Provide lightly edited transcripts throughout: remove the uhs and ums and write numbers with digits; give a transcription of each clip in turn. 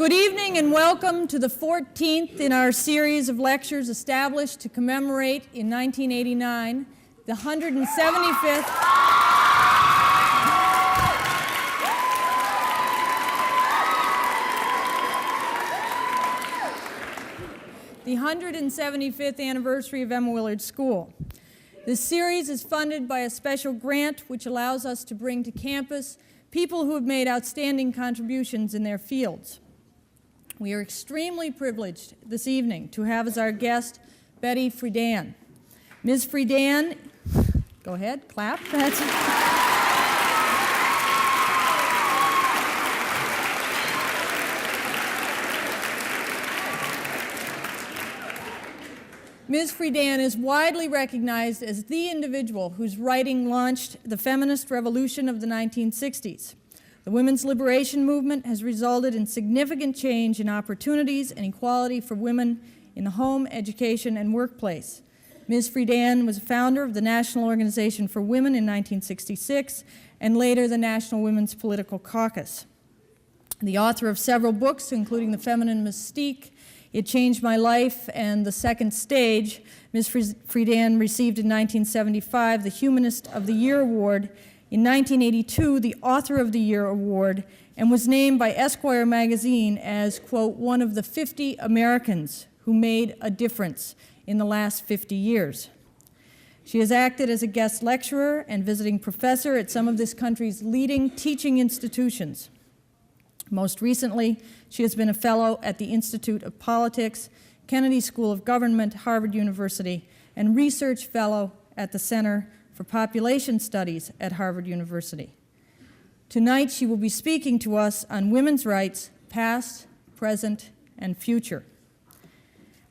Good evening and welcome to the 14th in our series of lectures established to commemorate in 1989 the 175th anniversary of Emma Willard School. This series is funded by a special grant which allows us to bring to campus people who have made outstanding contributions in their fields. We are extremely privileged this evening to have as our guest Betty Friedan. Ms. Friedan, go ahead, clap. Ms. Friedan is widely recognized as the individual whose writing launched the feminist revolution of the 1960s. The women's liberation movement has resulted in significant change in opportunities and equality for women in the home, education, and workplace. Ms. Friedan was a founder of the National Organization for Women in 1966 and later the National Women's Political Caucus. The author of several books, including The Feminine Mystique, It Changed My Life, and The Second Stage, Ms. Friedan received in 1975 the Humanist of the Year Award, in 1982 the Author of the Year Award, and was named by Esquire magazine as, quote, one of the 50 Americans who made a difference in the last 50 years. She has acted as a guest lecturer and visiting professor at some of this country's leading teaching institutions. Most recently, she has been a fellow at the Institute of Politics, Kennedy School of Government, Harvard University, and research fellow at the Center for Population Studies at Harvard University. Tonight, she will be speaking to us on women's rights, past, present, and future.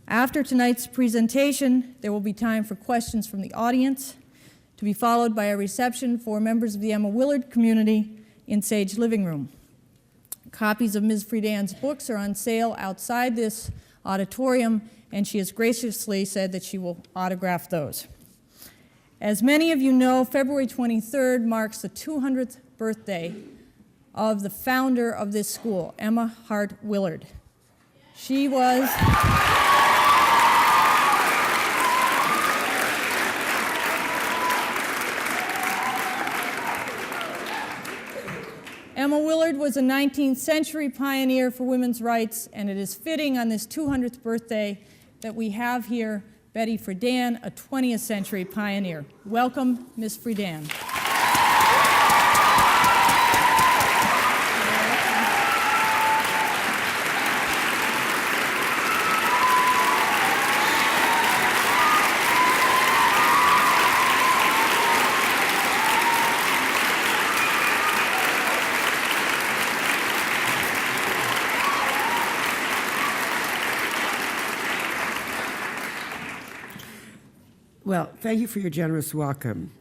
After tonight's presentation, there will be time for questions from the audience, to be followed by a reception for members of the Emma Willard community in Sage Living Room. Copies of Ms. Friedan's books are on sale outside this auditorium, and she has graciously said that she will autograph those. As many of you know, February 23rd marks the 200th birthday of the founder of this school, Emma Hart Willard. She was Emma Willard was a 19th century pioneer for women's rights, and it is fitting on this 200th birthday that we have here Betty Friedan, a 20th century pioneer. Welcome, Ms. Friedan. Well, thank you for your generous welcome.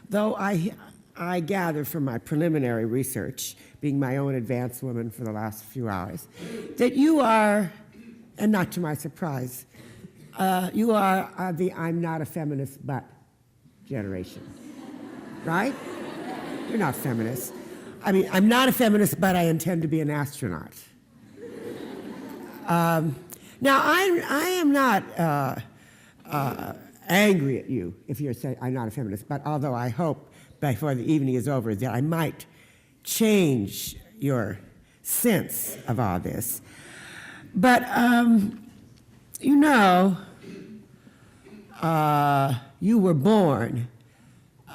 Though I gather from my preliminary research, being my own advanced woman for the last few hours, that you are, and not to my surprise, you are the I'm not a feminist but generation, right? You're not feminist. I mean, I'm not a feminist, but I intend to be an astronaut. Now, I am not angry at you if you're saying I'm not a feminist, but although I hope before the evening is over that I might change your sense of all this. But, you know, you were born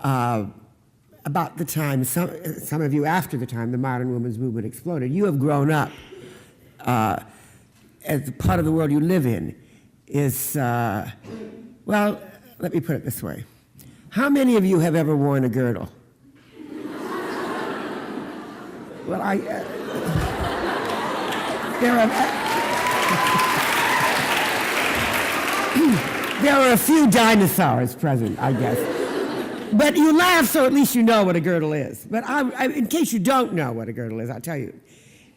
about the time, some of you after the time the modern women's movement exploded. You have grown up as the part of the world you live in is, well, let me put it this way. How many of you have ever worn a girdle? Well, there are a few dinosaurs present, I guess. But you laugh, so at least you know what a girdle is. But in case you don't know what a girdle is, I'll tell you.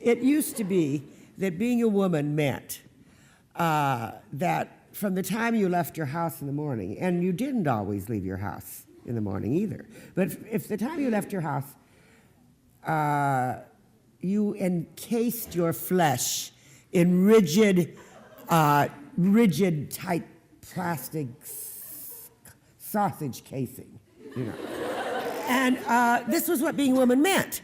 It used to be that being a woman meant that from the time you left your house in the morning, and you didn't always leave your house in the morning either, but if the time you left your house, you encased your flesh in rigid tight plastic sausage casing, you know. And this was what being a woman meant.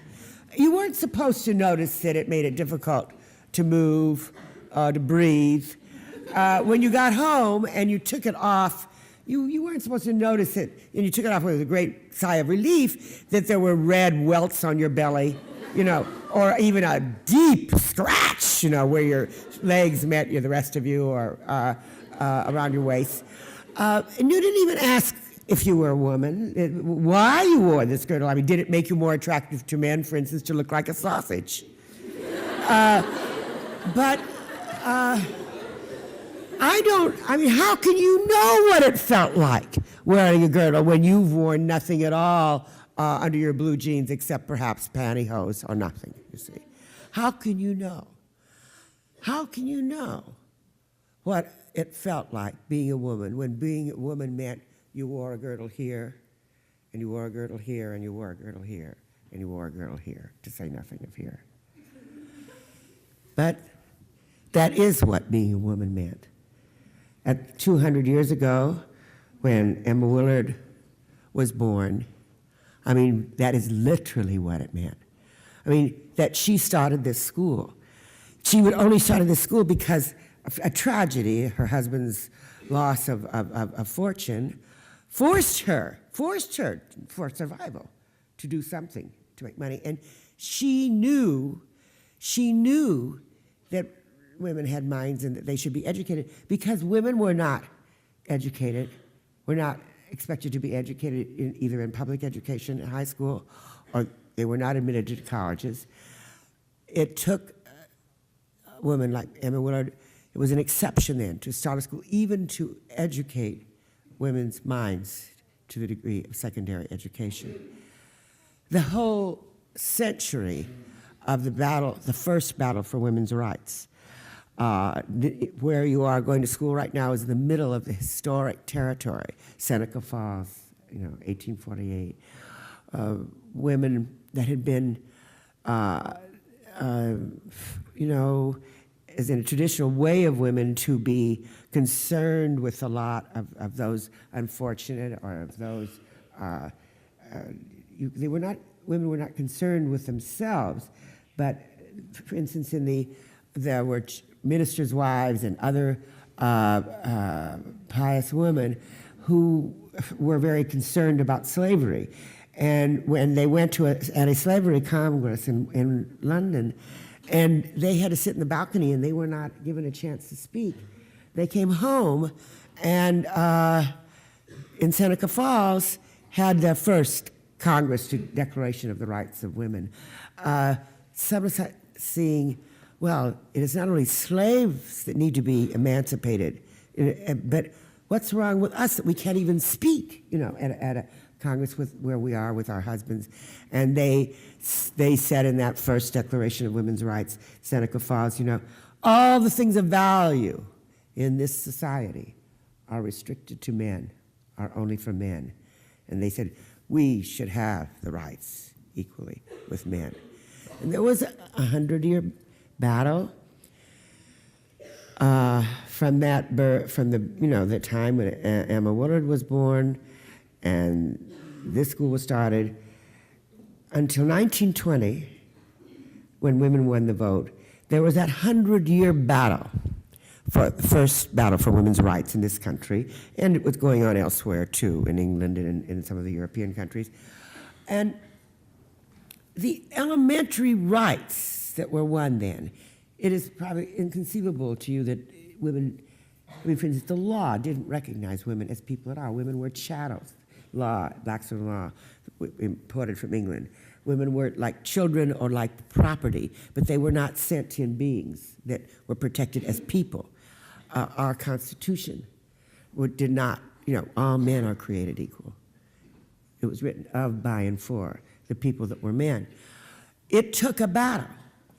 You weren't supposed to notice that it made it difficult to move, to breathe. When you got home and you took it off, you weren't supposed to notice it, and you took it off with a great sigh of relief that there were red welts on your belly, you know, or even a deep scratch, you know, where your legs met the rest of you, or around your waist. And you didn't even ask if you were a woman, why you wore this girdle. I mean, did it make you more attractive to men, for instance, to look like a sausage? How can you know what it felt like wearing a girdle when you've worn nothing at all under your blue jeans except perhaps pantyhose or nothing, you see? How can you know? How can you know what it felt like being a woman when being a woman meant you wore a girdle here, and you wore a girdle here, and you wore a girdle here, and you wore a girdle here, to say nothing of here. But that is what being a woman meant. At 200 years ago, when Emma Willard was born, I mean, that is literally what it meant. I mean, that she started this school. She would only started this school because of a tragedy, her husband's loss of fortune, forced her for survival to do something to make money. And she knew that women had minds and that they should be educated, because women were not educated, were not expected to be educated either in public education in high school, or they were not admitted to colleges. It took women like Emma Willard, it was an exception then to start a school, even to educate women's minds to the degree of secondary education. The whole century of the battle, the first battle for women's rights, where you are going to school right now is in the middle of the historic territory, Seneca Falls, 1848. Women that had been, as in a traditional way of women to be concerned with a lot of those unfortunate, or of those, women were not concerned with themselves, but for instance, there were ministers' wives and other pious women who were very concerned about slavery. And when they went to an anti-slavery congress in London, and they had to sit in the balcony and they were not given a chance to speak, they came home and in Seneca Falls had their first Congress to Declaration of the Rights of Women. Some seeing, well, it is not only slaves that need to be emancipated, but what's wrong with us that we can't even speak, at a Congress where we are with our husbands? And they said in that first Declaration of Women's Rights, Seneca Falls, all the things of value in this society are restricted to men, are only for men. And they said, we should have the rights equally with men. And there was a 100-year battle from the time when Emma Willard was born, and this school was started, until 1920, when women won the vote. There was that 100-year battle, for the first battle for women's rights in this country, and it was going on elsewhere too, in England and in some of the European countries. And the elementary rights that were won then, it is probably inconceivable to you that women, for instance, the law didn't recognize women as people at all. Women were chattel law, Blackstone law, imported from England. Women were like children or like property, but they were not sentient beings that were protected as people. Our Constitution did not, all men are created equal. It was written of, by, and for the people that were men. It took a battle.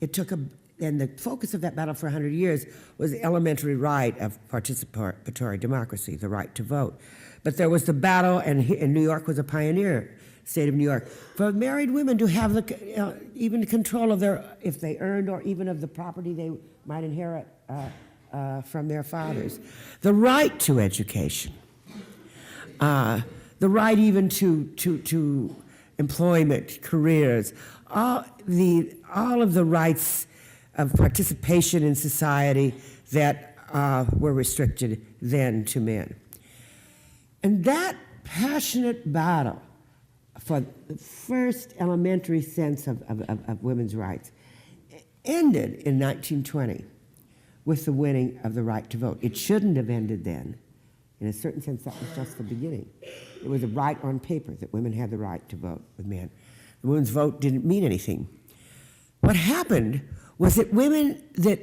And the focus of that battle for 100 years was the elementary right of participatory democracy, the right to vote. But there was the battle, and New York was a pioneer, state of New York, for married women to have even control of if they earned, or even of the property they might inherit from their fathers. The right to education, the right even to employment, careers, all of the rights of participation in society that were restricted then to men. And that passionate battle for the first elementary sense of women's rights ended in 1920 with the winning of the right to vote. It shouldn't have ended then. In a certain sense, that was just the beginning. It was a right on paper that women had the right to vote with men. The women's vote didn't mean anything. What happened was that women, that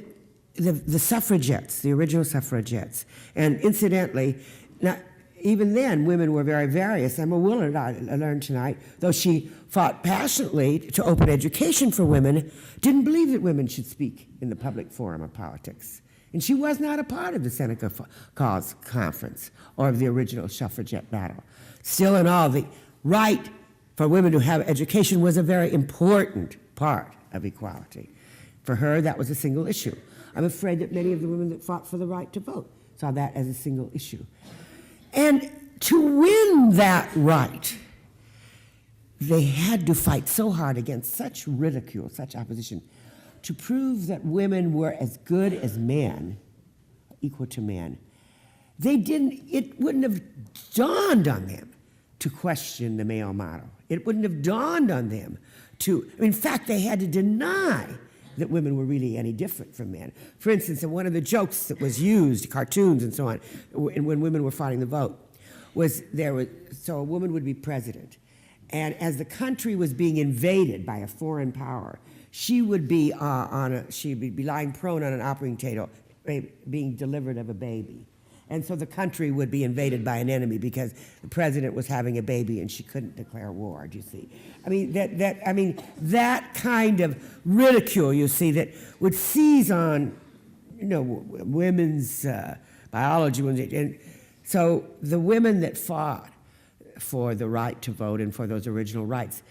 the suffragettes, the original suffragettes, and incidentally, now, even then, women were very various. Emma Willard, I learned tonight, though she fought passionately to open education for women, didn't believe that women should speak in the public forum of politics. And she was not a part of the Seneca Cause Conference or of the original suffragette battle. Still in all, the right for women to have education was a very important part of equality. For her, that was a single issue. I'm afraid that many of the women that fought for the right to vote saw that as a single issue. And to win that right, they had to fight so hard against such ridicule, such opposition, to prove that women were as good as men, equal to men. It wouldn't have dawned on them to question the male model. It wouldn't have dawned on them in fact, they had to deny that women were really any different from men. For instance, in one of the jokes that was used, cartoons and so on, when women were fighting the vote, so a woman would be president, and as the country was being invaded by a foreign power, she would be lying prone on an operating table, being delivered of a baby. And so the country would be invaded by an enemy because the president was having a baby and she couldn't declare war, do you see? I mean, that kind of ridicule, you see, that would seize on, women's biology. And so the women that fought for the right to vote and for those original rights,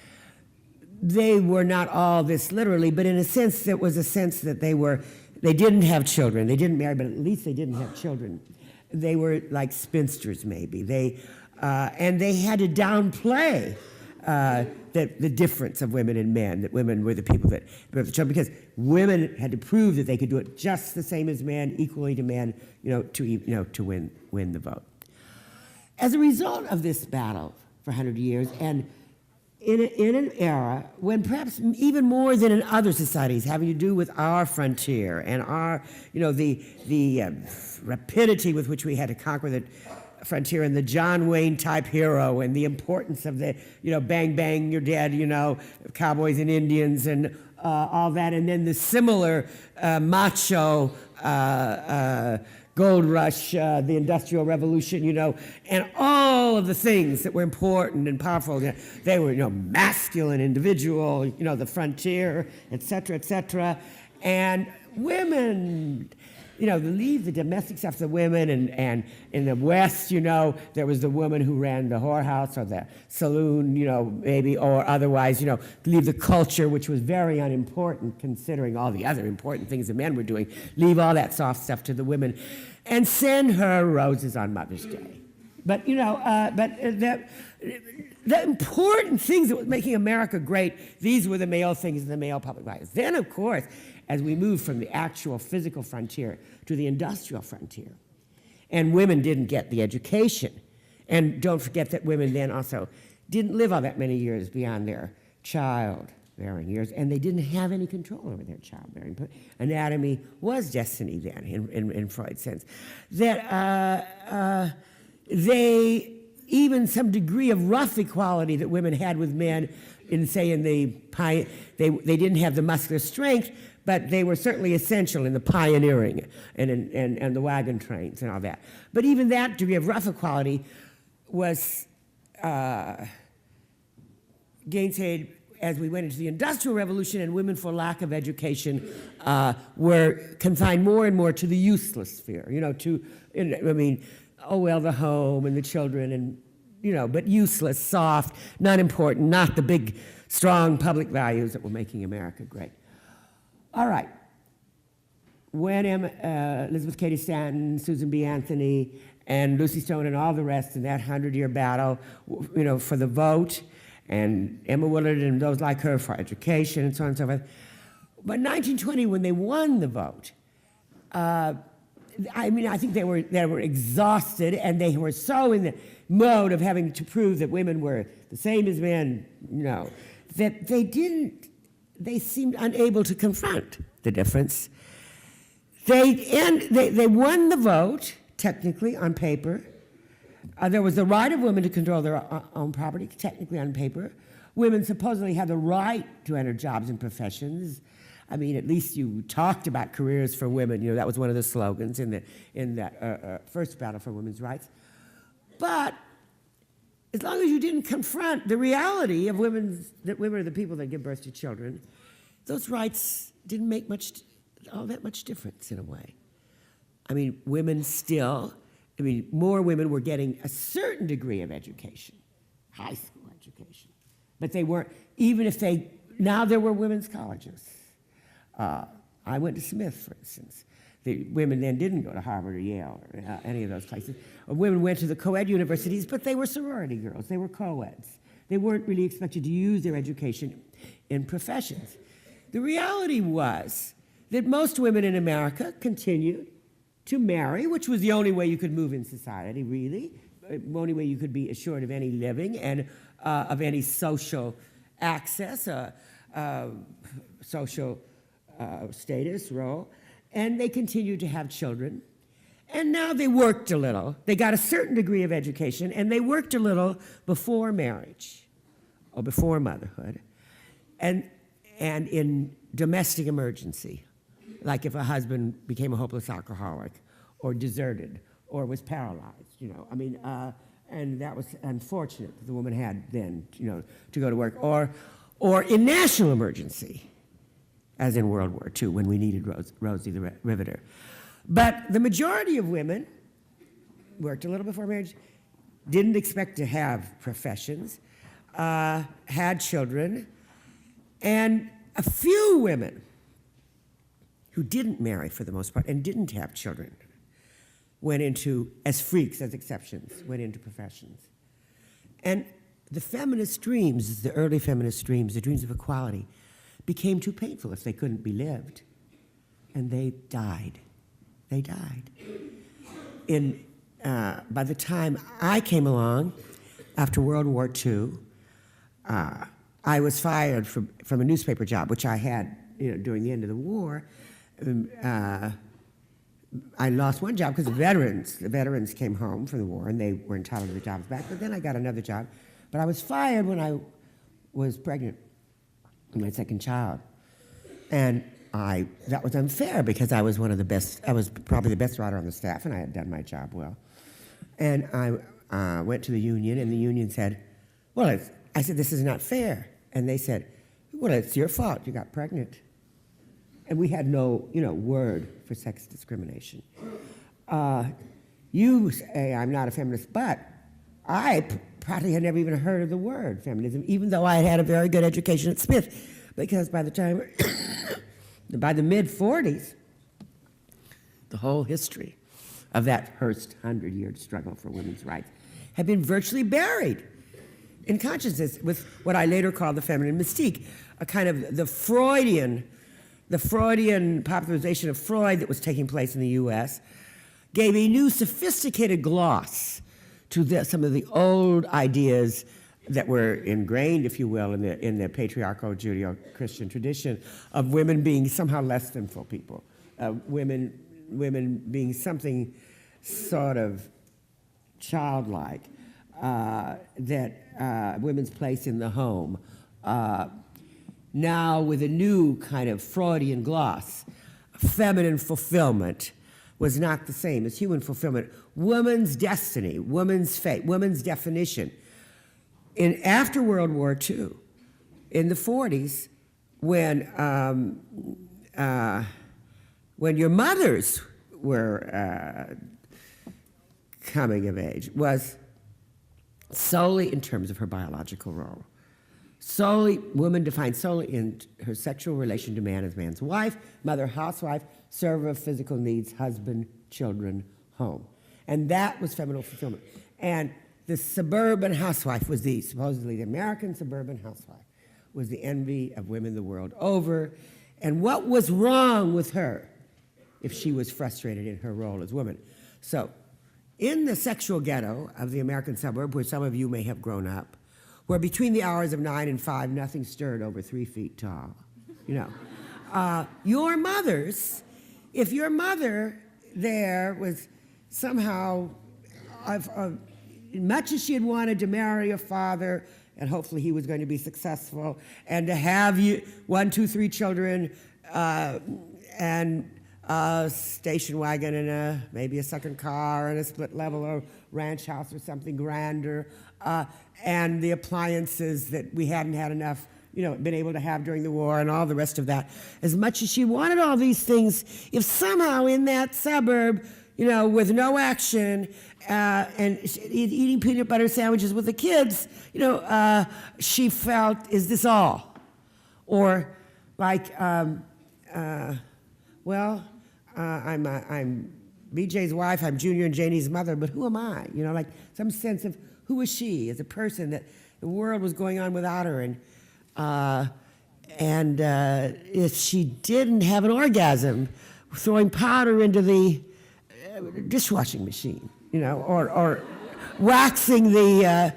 they were not all this literally, but in a sense, there was a sense that they didn't have children. They didn't marry, but at least they didn't have children. They were like spinsters, maybe. And they had to downplay the difference of women and men, that women were the people that birthed the children, because women had to prove that they could do it just the same as men, equally to men, to win the vote. As a result of this battle for 100 years, and in an era when perhaps even more than in other societies having to do with our frontier and our, the rapidity with which we had to conquer the frontier and the John Wayne type hero and the importance of the, bang, bang, you're dead, cowboys and Indians and all that, and then the similar macho gold rush, the Industrial Revolution, and all of the things that were important and powerful. They were, masculine, individual, the frontier, et cetera, and women, leave the domestic stuff to the women, and in the West, there was the woman who ran the whorehouse or the saloon, maybe, or otherwise, leave the culture, which was very unimportant considering all the other important things the men were doing, leave all that soft stuff to the women, and send her roses on Mother's Day. But, the important things that were making America great, these were the male things and the male public lives. Then, of course, as we moved from the actual physical frontier to the industrial frontier, and women didn't get the education. And don't forget that women then also didn't live all that many years beyond their childbearing years, and they didn't have any control over their childbearing. Anatomy was destiny then, in Freud's sense. That even some degree of rough equality that women had with men they didn't have the muscular strength, but they were certainly essential in the pioneering and the wagon trains and all that. But even that degree of rough equality was gainsaid as we went into the Industrial Revolution, and women, for lack of education, were confined more and more to the useless sphere, the home and the children, and, but useless, soft, not important, not the big, strong public values that were making America great. All right. when Elizabeth Cady Stanton, Susan B. Anthony, and Lucy Stone and all the rest in that 100-year battle, for the vote, and Emma Willard and those like her for education and so on and so forth. But 1920, when they won the vote, I think they were exhausted, and they were so in the mode of having to prove that women were the same as men, that they seemed unable to confront the difference. They won the vote, technically, on paper. There was the right of women to control their own property, technically on paper. Women supposedly had the right to enter jobs and professions. At least you talked about careers for women. That was one of the slogans in that first battle for women's rights. But as long as you didn't confront the reality of that women are the people that give birth to children, those rights didn't make all that much difference in a way. Women still, more women were getting a certain degree of education, high school education, but they weren't, now there were women's colleges. I went to Smith, for instance. The women then didn't go to Harvard or Yale or any of those places. Women went to the co-ed universities, but they were sorority girls. They were co-eds. They weren't really expected to use their education in professions. The reality was that most women in America continued to marry, which was the only way you could move in society, really. The only way you could be assured of any living and of any social access, social status, role. And they continued to have children. And now they worked a little. They got a certain degree of education, and they worked a little before marriage or before motherhood. And in domestic emergency, like if a husband became a hopeless alcoholic or deserted or was paralyzed, and that was unfortunate that the woman had then, to go to work, or in national emergency, as in World War II, when we needed Rosie the Riveter. But the majority of women worked a little before marriage, didn't expect to have professions, had children, and a few women who didn't marry for the most part and didn't have children went into, as freaks, as exceptions, went into professions. And the feminist dreams, the early feminist dreams, the dreams of equality, became too painful if they couldn't be lived. And they died. They died. By the time I came along, after World War II, I was fired from a newspaper job, which I had during the end of the war. I lost one job because the veterans came home from the war, and they were entitled to the jobs back. But then I got another job. But I was fired when I was pregnant with my second child. And that was unfair because I was one of the best, I was probably the best writer on the staff, and I had done my job well. And I went to the union, and the union said, well, I said, this is not fair. And they said, well, it's your fault, you got pregnant. And we had no, word for sex discrimination. You say I'm not a feminist, but I probably had never even heard of the word feminism, even though I had had a very good education at Smith, because by the time, by the mid-40s, the whole history of that first 100-year struggle for women's rights had been virtually buried in consciousness with what I later called the feminine mystique, a kind of the Freudian popularization of Freud that was taking place in the US gave a new sophisticated gloss to some of the old ideas that were ingrained, if you will, in the patriarchal Judeo-Christian tradition of women being somehow less than full people, women being something sort of childlike, that women's place in the home. Now with a new kind of Freudian gloss, feminine fulfillment was not the same as human fulfillment. Woman's destiny, woman's fate, woman's definition. After World War II, in the 40s, when your mothers were coming of age, was solely in terms of her biological role. solely, woman defined solely in her sexual relation to man as man's wife, mother, housewife, server of physical needs, husband, children, home. And that was feminine fulfillment. And the suburban housewife was supposedly the American suburban housewife, was the envy of women the world over. And what was wrong with her if she was frustrated in her role as woman? So, in the sexual ghetto of the American suburb, where some of you may have grown up, where between the hours of 9 and 5, nothing stirred over 3 feet tall, your mothers, if your mother there was somehow, much as she had wanted to marry a father, and hopefully he was going to be successful, and to have 1, 2, 3 children, and a station wagon and maybe a second car and a split level or ranch house or something grander, and the appliances that we hadn't had enough, been able to have during the war and all the rest of that. As much as she wanted all these things, if somehow in that suburb, with no action, and eating peanut butter sandwiches with the kids, she felt, is this all? Or like, I'm BJ's wife, I'm Junior and Janie's mother, but who am I? Like some sense of who is she as a person, that the world was going on without her, and if she didn't have an orgasm, throwing powder into the dishwashing machine, or waxing the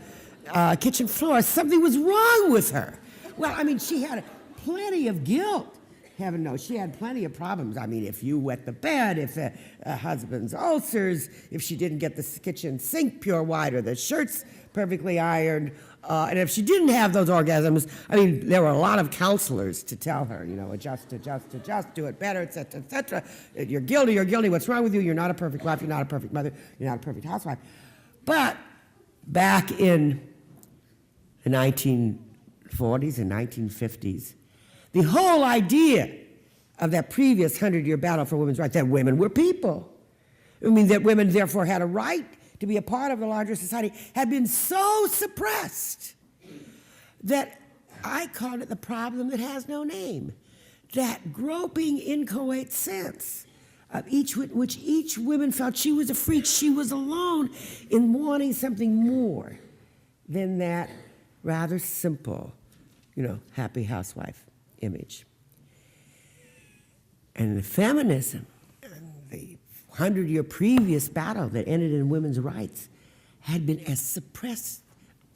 kitchen floor, something was wrong with her. Well, I mean, she had plenty of guilt. Heaven knows, she had plenty of problems. I mean, if you wet the bed, if the husband's ulcers, if she didn't get the kitchen sink pure white or the shirts perfectly ironed, and if she didn't have those orgasms, I mean, there were a lot of counselors to tell her, adjust, do it better, et cetera. You're guilty, what's wrong with you? You're not a perfect wife, you're not a perfect mother, you're not a perfect housewife. But back in the 1940s and 1950s, the whole idea of that previous 100-year battle for women's rights, that women were people, that women therefore had a right to be a part of the larger society, had been so suppressed that I called it the problem that has no name. That groping, inchoate sense of which each woman felt she was a freak, she was alone in wanting something more than that rather simple, happy housewife image. And the feminism, the 100-year previous battle that ended in women's rights, had been as suppressed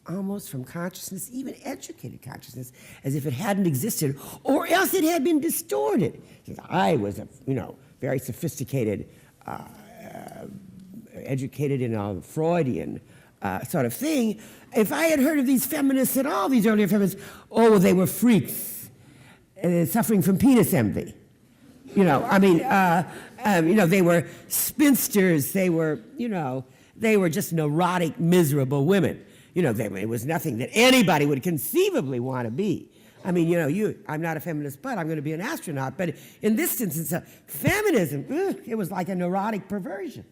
almost from consciousness, even educated consciousness, as if it hadn't existed, or else it had been distorted. I was a very sophisticated, educated in a Freudian sort of thing. If I had heard of these feminists at all, these earlier feminists, they were freaks. Suffering from penis envy. They were spinsters, they were just neurotic, miserable women. It was nothing that anybody would conceivably want to be. I mean, I'm not a feminist, but I'm going to be an astronaut. But in this instance, feminism, it was like a neurotic perversion,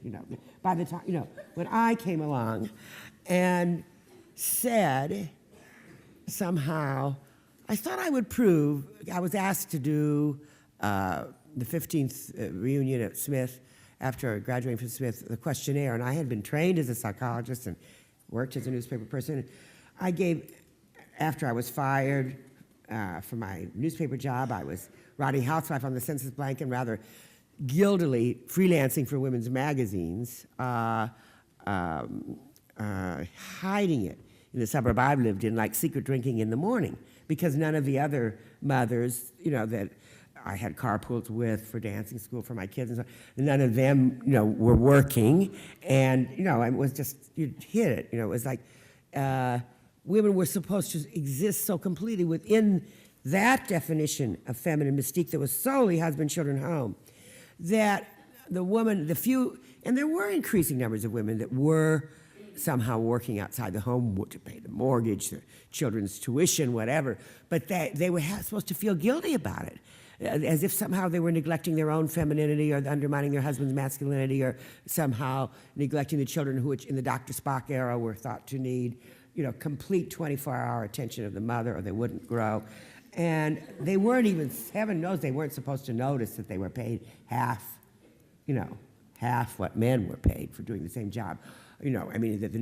by the time, when I came along and said somehow, I thought I would prove, I was asked to do the 15th reunion at Smith after graduating from Smith, the questionnaire, and I had been trained as a psychologist and worked as a newspaper person. I gave, after I was fired from my newspaper job, I was writing housewife on the census blank and rather guiltily freelancing for women's magazines, hiding it in the suburb I lived in, like secret drinking in the morning, because none of the other mothers, that I had carpools with for dancing school for my kids and so on, none of them, were working, and, it was just, you hit it, it was like women were supposed to exist so completely within that definition of feminine mystique that was solely husband, children, home, that the woman, and there were increasing numbers of women that were somehow working outside the home to pay the mortgage, the children's tuition, whatever, but they were supposed to feel guilty about it, as if somehow they were neglecting their own femininity or undermining their husband's masculinity or somehow neglecting the children who, in the Dr. Spock era, were thought to need, complete 24-hour attention of the mother, or they wouldn't grow. And they weren't even, heaven knows, they weren't supposed to notice that they were paid half what men were paid for doing the same job. That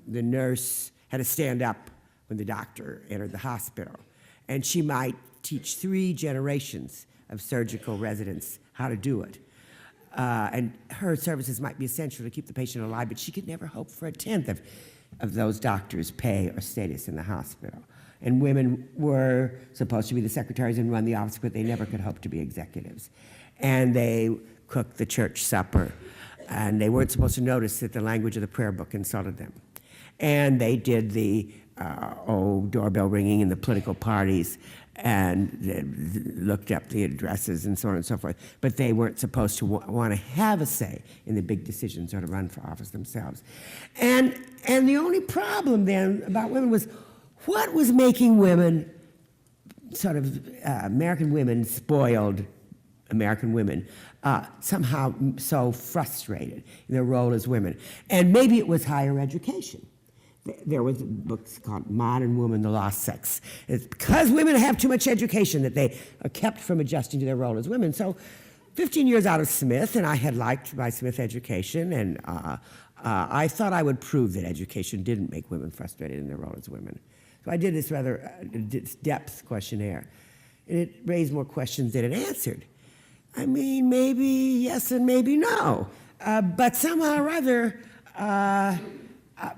the nurse had to stand up when the doctor entered the hospital. And she might teach 3 generations of surgical residents how to do it. And her services might be essential to keep the patient alive, but she could never hope for a tenth of those doctors' pay or status in the hospital. And women were supposed to be the secretaries and run the office, but they never could hope to be executives. And they cooked the church supper, and they weren't supposed to notice that the language of the prayer book insulted them. And they did the doorbell ringing in the political parties, and looked up the addresses and so on and so forth. But they weren't supposed to want to have a say in the big decisions or to run for office themselves. And the only problem then about women was what was making women, American women, spoiled American women, somehow so frustrated in their role as women. And maybe it was higher education. There was books called Modern Woman, The Lost Sex. It's because women have too much education that they are kept from adjusting to their role as women. So 15 years out of Smith, and I had liked my Smith education, and I thought I would prove that education didn't make women frustrated in their role as women. So I did this rather depth questionnaire, and it raised more questions than it answered. Maybe yes and maybe no. But somehow or other,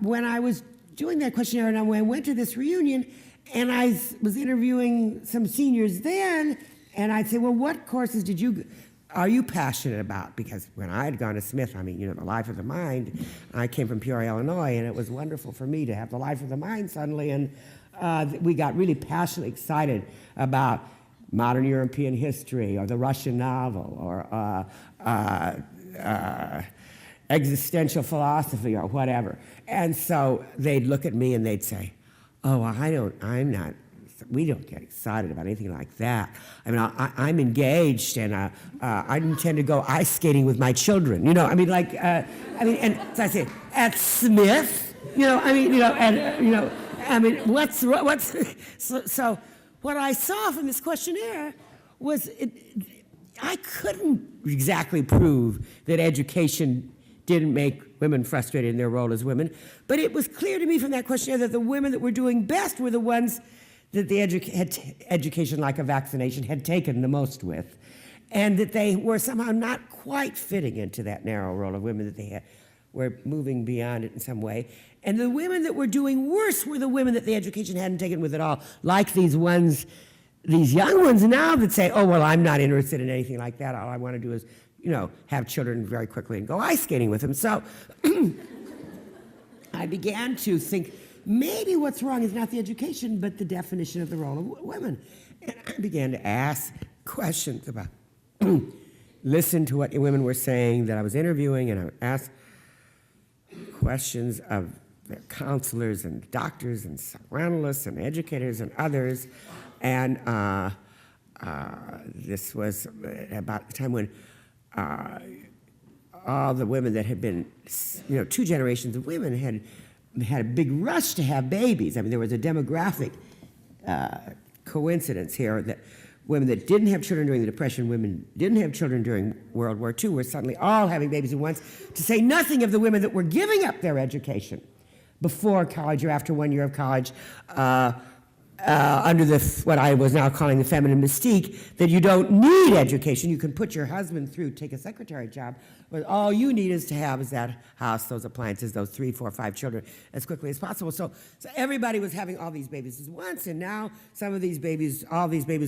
when I was doing that questionnaire, and I went to this reunion, and I was interviewing some seniors then, and I'd say, well, what courses are you passionate about? Because when I had gone to Smith, the life of the mind, I came from Peoria, Illinois, and it was wonderful for me to have the life of the mind suddenly, and we got really passionately excited about modern European history, or the Russian novel, or existential philosophy, or whatever. And so they'd look at me and they'd say, oh, we don't get excited about anything like that. I'm engaged, and I intend to go ice skating with my children, and so I say, at Smith, so what I saw from this questionnaire was I couldn't exactly prove that education didn't make women frustrated in their role as women, but it was clear to me from that questionnaire that the women that were doing best were the ones that the education, like a vaccination, had taken the most with, and that they were somehow not quite fitting into that narrow role of women, that they were moving beyond it in some way. And the women that were doing worse were the women that the education hadn't taken with at all, like these young ones now that say, oh, well, I'm not interested in anything like that. All I want to do is have children very quickly and go ice skating with them. So I began to think, maybe what's wrong is not the education, but the definition of the role of women. And I began to ask questions about, listen to what women were saying that I was interviewing, and I would ask questions of their counselors and doctors and psychoanalysts and educators and others. And this was about the time when all the women that had been, 2 generations of women had a big rush to have babies. There was a demographic coincidence here that women that didn't have children during the Depression, women didn't have children during World War II, were suddenly all having babies at once, to say nothing of the women that were giving up their education before college or after 1 year of college, under what I was now calling the feminine mystique, that you don't need education. You can put your husband through, take a secretary job, but all you need is to have is that house, those appliances, those 3, 4, 5 children as quickly as possible. So everybody was having all these babies at once, and now all these babies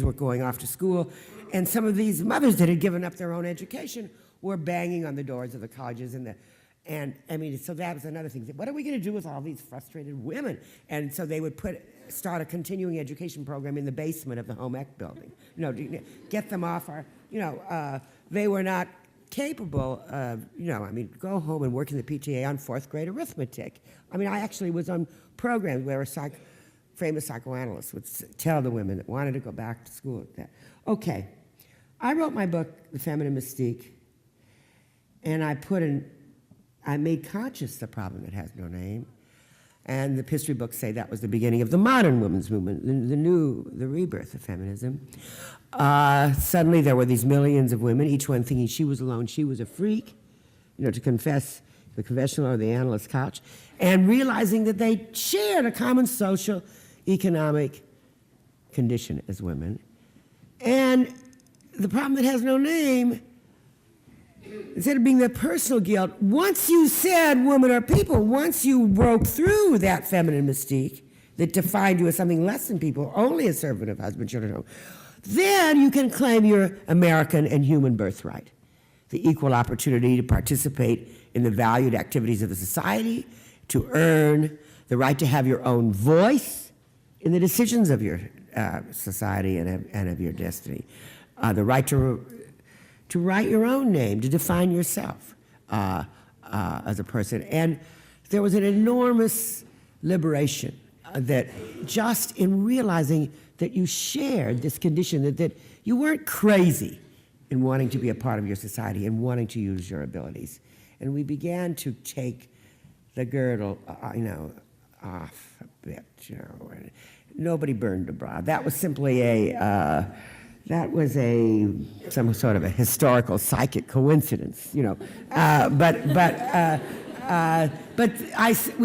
were going off to school, and some of these mothers that had given up their own education were banging on the doors of the colleges so that was another thing. What are we going to do with all these frustrated women? And so they would start a continuing education program in the basement of the home ec building. Get them off they were not capable of, go home and work in the PTA on 4th grade arithmetic. I actually was on programs where famous psychoanalysts would tell the women that wanted to go back to school that. Okay, I wrote my book, The Feminine Mystique, and I I made conscious the problem that has no name. And the history books say that was the beginning of the modern women's movement, the rebirth of feminism. Suddenly there were these millions of women, each one thinking she was alone, she was a freak, to confess the confessional or the analyst's couch, and realizing that they shared a common social, economic condition as women. And the problem that has no name, instead of being the personal guilt, once you said woman or people, once you broke through that feminine mystique that defined you as something less than people, only a servant of husband, children, home, then you can claim your American and human birthright, the equal opportunity to participate in the valued activities of the society, to earn the right to have your own voice in the decisions of your society and of your destiny, the right to write your own name, to define yourself as a person. And there was an enormous liberation that just in realizing that you shared this condition, that you weren't crazy in wanting to be a part of your society and wanting to use your abilities. And we began to take the girdle, off a bit, and nobody burned a bra. That was simply some sort of a historical psychic coincidence, we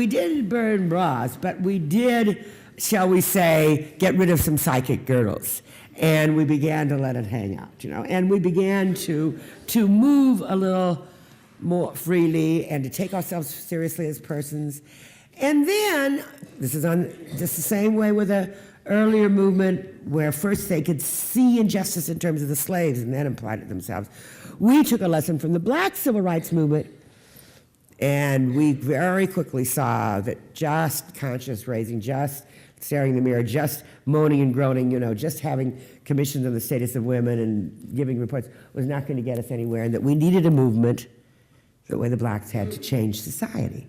didn't burn bras, but we did, shall we say, get rid of some psychic girdles. And we began to let it hang out, and we began to move a little more freely and to take ourselves seriously as persons. And then, this is just the same way with an earlier movement where first they could see injustice in terms of the slaves and then applied it themselves. We took a lesson from the black civil rights movement, and we very quickly saw that just conscience raising, just staring in the mirror, just moaning and groaning, just having commissions on the status of women and giving reports was not going to get us anywhere, and that we needed a movement the way the blacks had to change society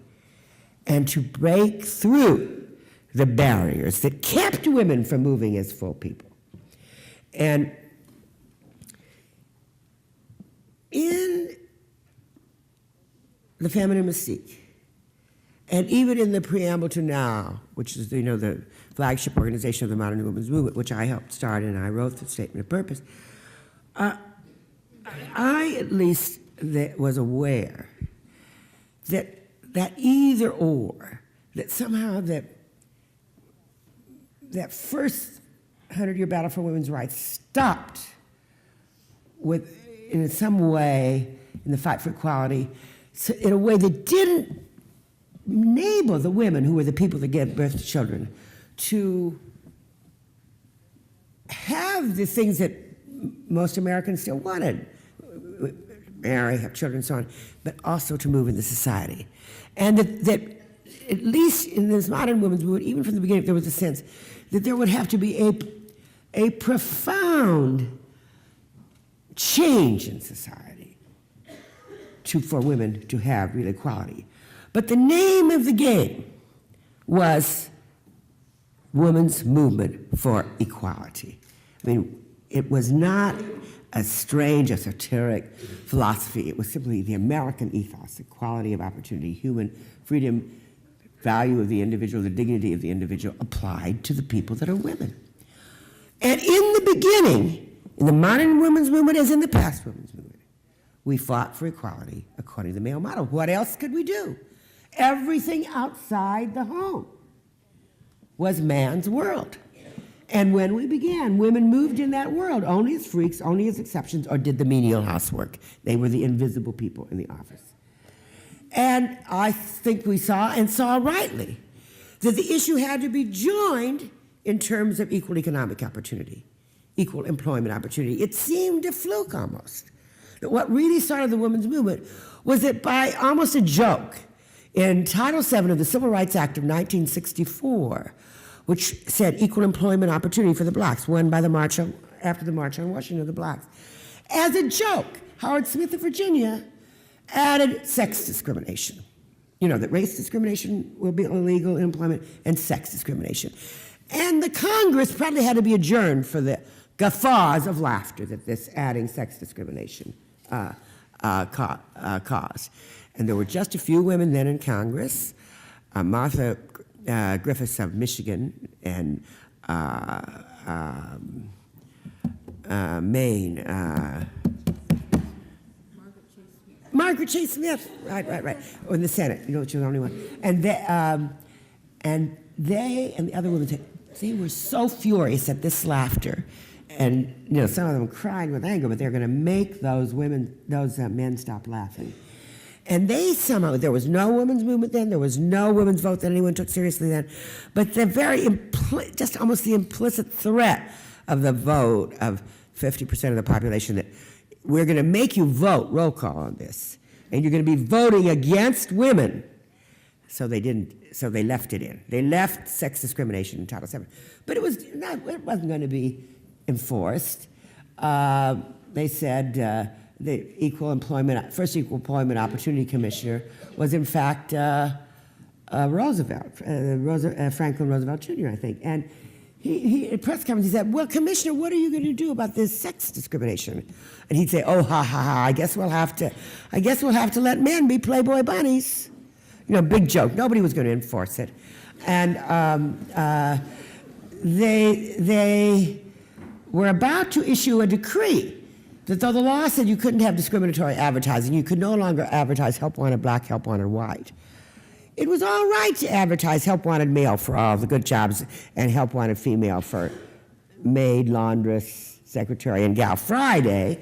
and to break through the barriers that kept women from moving as full people. And in the feminine mystique, and even in the preamble to Now, which is the flagship organization of the modern women's movement, which I helped start and I wrote the statement of purpose, I at least was aware that either or, that somehow that first 100-year battle for women's rights stopped in some way in the fight for equality, so in a way that didn't enable the women who were the people that gave birth to children to have the things that most Americans still wanted, marry, have children, so on, but also to move into society. And that at least in this modern women's movement, even from the beginning, there was a sense that there would have to be a profound change in society for women to have real equality. But the name of the game was Women's Movement for Equality. I mean, it was not a strange, esoteric philosophy. It was simply the American ethos, equality of opportunity, human freedom, value of the individual, the dignity of the individual applied to the people that are women. And in the beginning, in the modern women's movement as in the past women's movement, we fought for equality according to the male model. What else could we do? Everything outside the home was man's world. And when we began, women moved in that world only as freaks, only as exceptions, or did the menial housework. They were the invisible people in the office. And I think we saw, and saw rightly, that the issue had to be joined in terms of equal economic opportunity, equal employment opportunity. It seemed a fluke almost. That what really started the women's movement was that by almost a joke, in Title VII of the Civil Rights Act of 1964, which said equal employment opportunity for the blacks, won by after the March on Washington of the blacks. As a joke, Howard Smith of Virginia added sex discrimination. That race discrimination will be illegal in employment, and sex discrimination. And the Congress probably had to be adjourned for the guffaws of laughter that this adding sex discrimination caused. And there were just a few women then in Congress. Martha Griffiths of Michigan and Maine. Margaret Chase Smith. Right. Or in the Senate. You know, she was the only one. And they and the other women said, they were so furious at this laughter. And, you know, some of them crying with anger, but they're going to make those men stop laughing. And they somehow, there was no women's movement then, there was no women's vote that anyone took seriously then, but the very, just almost the implicit threat of the vote of 50% of the population that we're going to make you vote, roll call on this, and you're going to be voting against women. So they left it in. They left sex discrimination in Title VII. But it wasn't going to be enforced. They said the first Equal Employment Opportunity Commissioner was in fact Franklin Roosevelt Jr., I think. And he at press conference, he said, well, Commissioner, what are you going to do about this sex discrimination? And he'd say, oh, ha, ha, ha, I guess we'll have to let men be Playboy bunnies. You know, big joke. Nobody was going to enforce it. And they were about to issue a decree that though the law said you couldn't have discriminatory advertising, you could no longer advertise help wanted black, help wanted white. It was all right to advertise help wanted male for all the good jobs and help wanted female for maid, laundress, secretary, and gal Friday,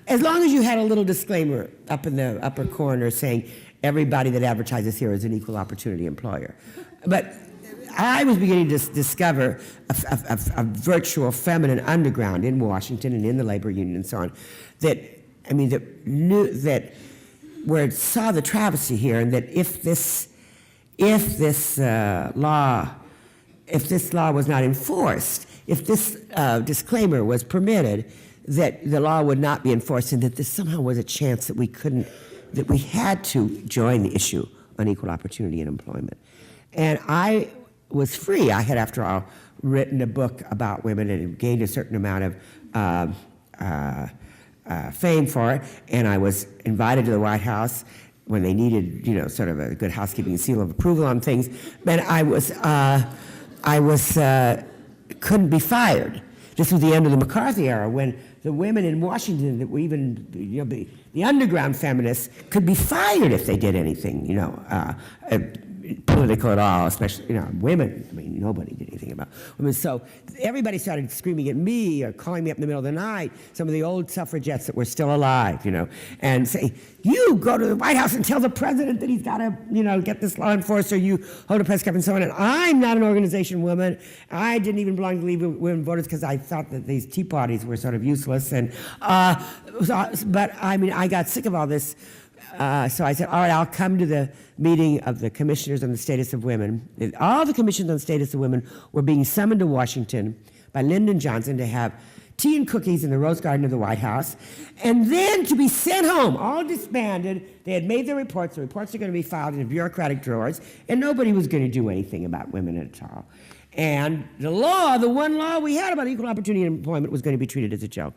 as long as you had a little disclaimer up in the upper corner saying everybody that advertises here is an equal opportunity employer. But I was beginning to discover a virtual feminine underground in Washington and in the labor union and so on, that where it saw the travesty here, and that if this law was not enforced, if this disclaimer was permitted, that the law would not be enforced, and that there somehow was a chance that we had to join the issue on equal opportunity in employment. And I was free. I had, after all, written a book about women and gained a certain amount of fame for it, and I was invited to the White House when they needed, you know, sort of a good housekeeping seal of approval on things. But I couldn't be fired. This was the end of the McCarthy era, when the women in Washington that were even, you know, the underground feminists could be fired if they did anything, you know, political at all, especially, you know, women. I mean, nobody did anything about women. So everybody started screaming at me or calling me up in the middle of the night, some of the old suffragettes that were still alive, you know, and saying, you go to the White House and tell the president that he's got to, you know, get this law enforced, or you hold a press conference and so on. And I'm not an organization woman. I didn't even belong to League of Women Voters because I thought that these tea parties were sort of useless. And but I mean, I got sick of all this. So I said, all right, I'll come to the meeting of the commissioners on the status of women. And all the commissioners on the status of women were being summoned to Washington by Lyndon Johnson to have tea and cookies in the Rose Garden of the White House, and then to be sent home, all disbanded. They had made their reports. The reports are going to be filed in bureaucratic drawers, and nobody was going to do anything about women at all. And the one law we had about equal opportunity in employment was going to be treated as a joke.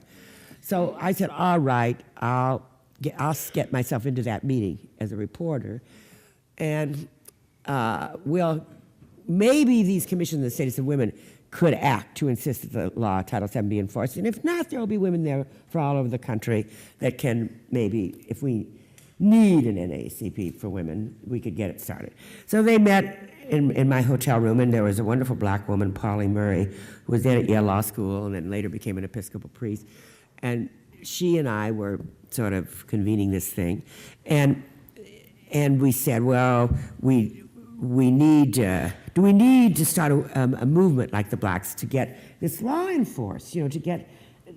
So I said, all right, I'll get myself into that meeting as a reporter, and maybe these commissions on the status of women could act to insist that the law, Title VII, be enforced. And if not, there will be women there from all over the country that can maybe, if we need an NAACP for women, we could get it started. So they met in my hotel room, and there was a wonderful black woman, Polly Murray, who was then at Yale Law School and then later became an Episcopal priest. And she and I were sort of convening this thing. And we said, well, we need do we need to start a movement like the blacks to get this law enforced, you know, to get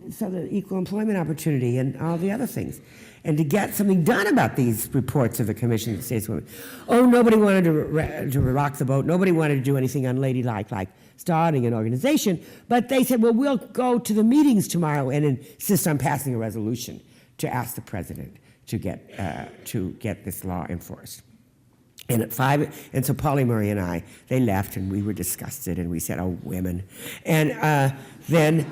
so the equal employment opportunity and all the other things, and to get something done about these reports of the Commission of the States Women. Oh, nobody wanted to rock the boat. Nobody wanted to do anything unladylike, like starting an organization. But they said, well, we'll go to the meetings tomorrow and insist on passing a resolution to ask the president to get this law enforced. And at 5, and so Polly Murray and I, they left, and we were disgusted, and we said, "Oh, women!" And then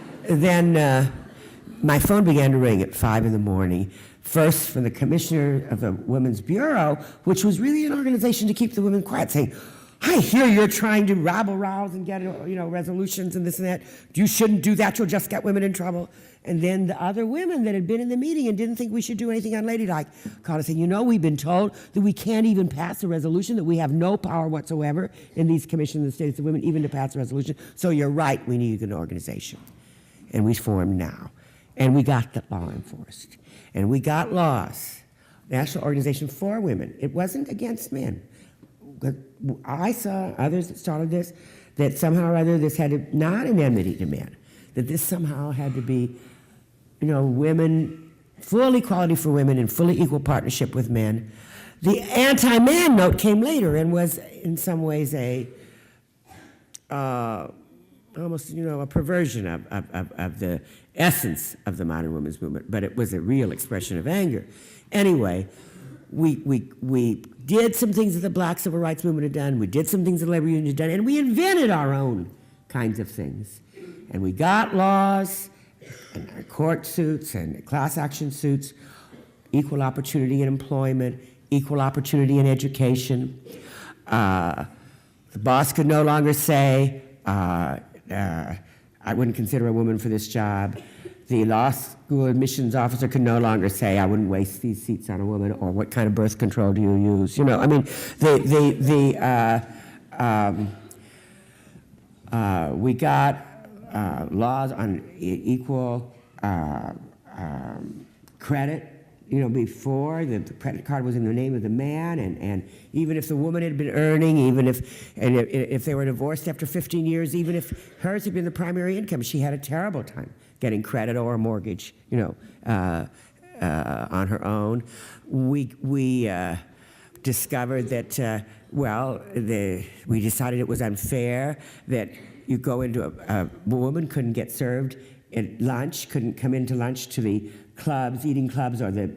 my phone began to ring at 5 in the morning First from the commissioner of the Women's Bureau, which was really an organization to keep the women quiet, saying, I hear you're trying to rabble-rouse and get, resolutions and this and that. You shouldn't do that. You'll just get women in trouble. And then the other women that had been in the meeting and didn't think we should do anything unladylike called us saying, we've been told that we can't even pass a resolution, that we have no power whatsoever in these commissions of the states of women even to pass a resolution. So you're right, we need an organization. And we formed NOW. And we got the law enforced. And we got laws. National Organization for Women. It wasn't against men. I saw others that started this, that somehow or other this had to, not an enmity to men, that this somehow had to be, women, full equality for women and fully equal partnership with men. The anti-man note came later and was in some ways a, almost, a perversion of the essence of the modern women's movement, but it was a real expression of anger. Anyway, we did some things that the Black Civil Rights Movement had done, we did some things that the labor union had done, and we invented our own kinds of things. And we got laws, and our court suits, and class action suits, equal opportunity in employment, equal opportunity in education. The boss could no longer say, I wouldn't consider a woman for this job. The law school admissions officer could no longer say, I wouldn't waste these seats on a woman, or what kind of birth control do you use? We got laws on equal credit. Before the credit card was in the name of the man, and even if the woman had been earning, even if they were divorced after 15 years, even if hers had been the primary income, she had a terrible time getting credit or a mortgage, on her own. We discovered that, we decided it was unfair that you go into a woman couldn't get served at lunch, couldn't come into lunch to the clubs, eating clubs, or the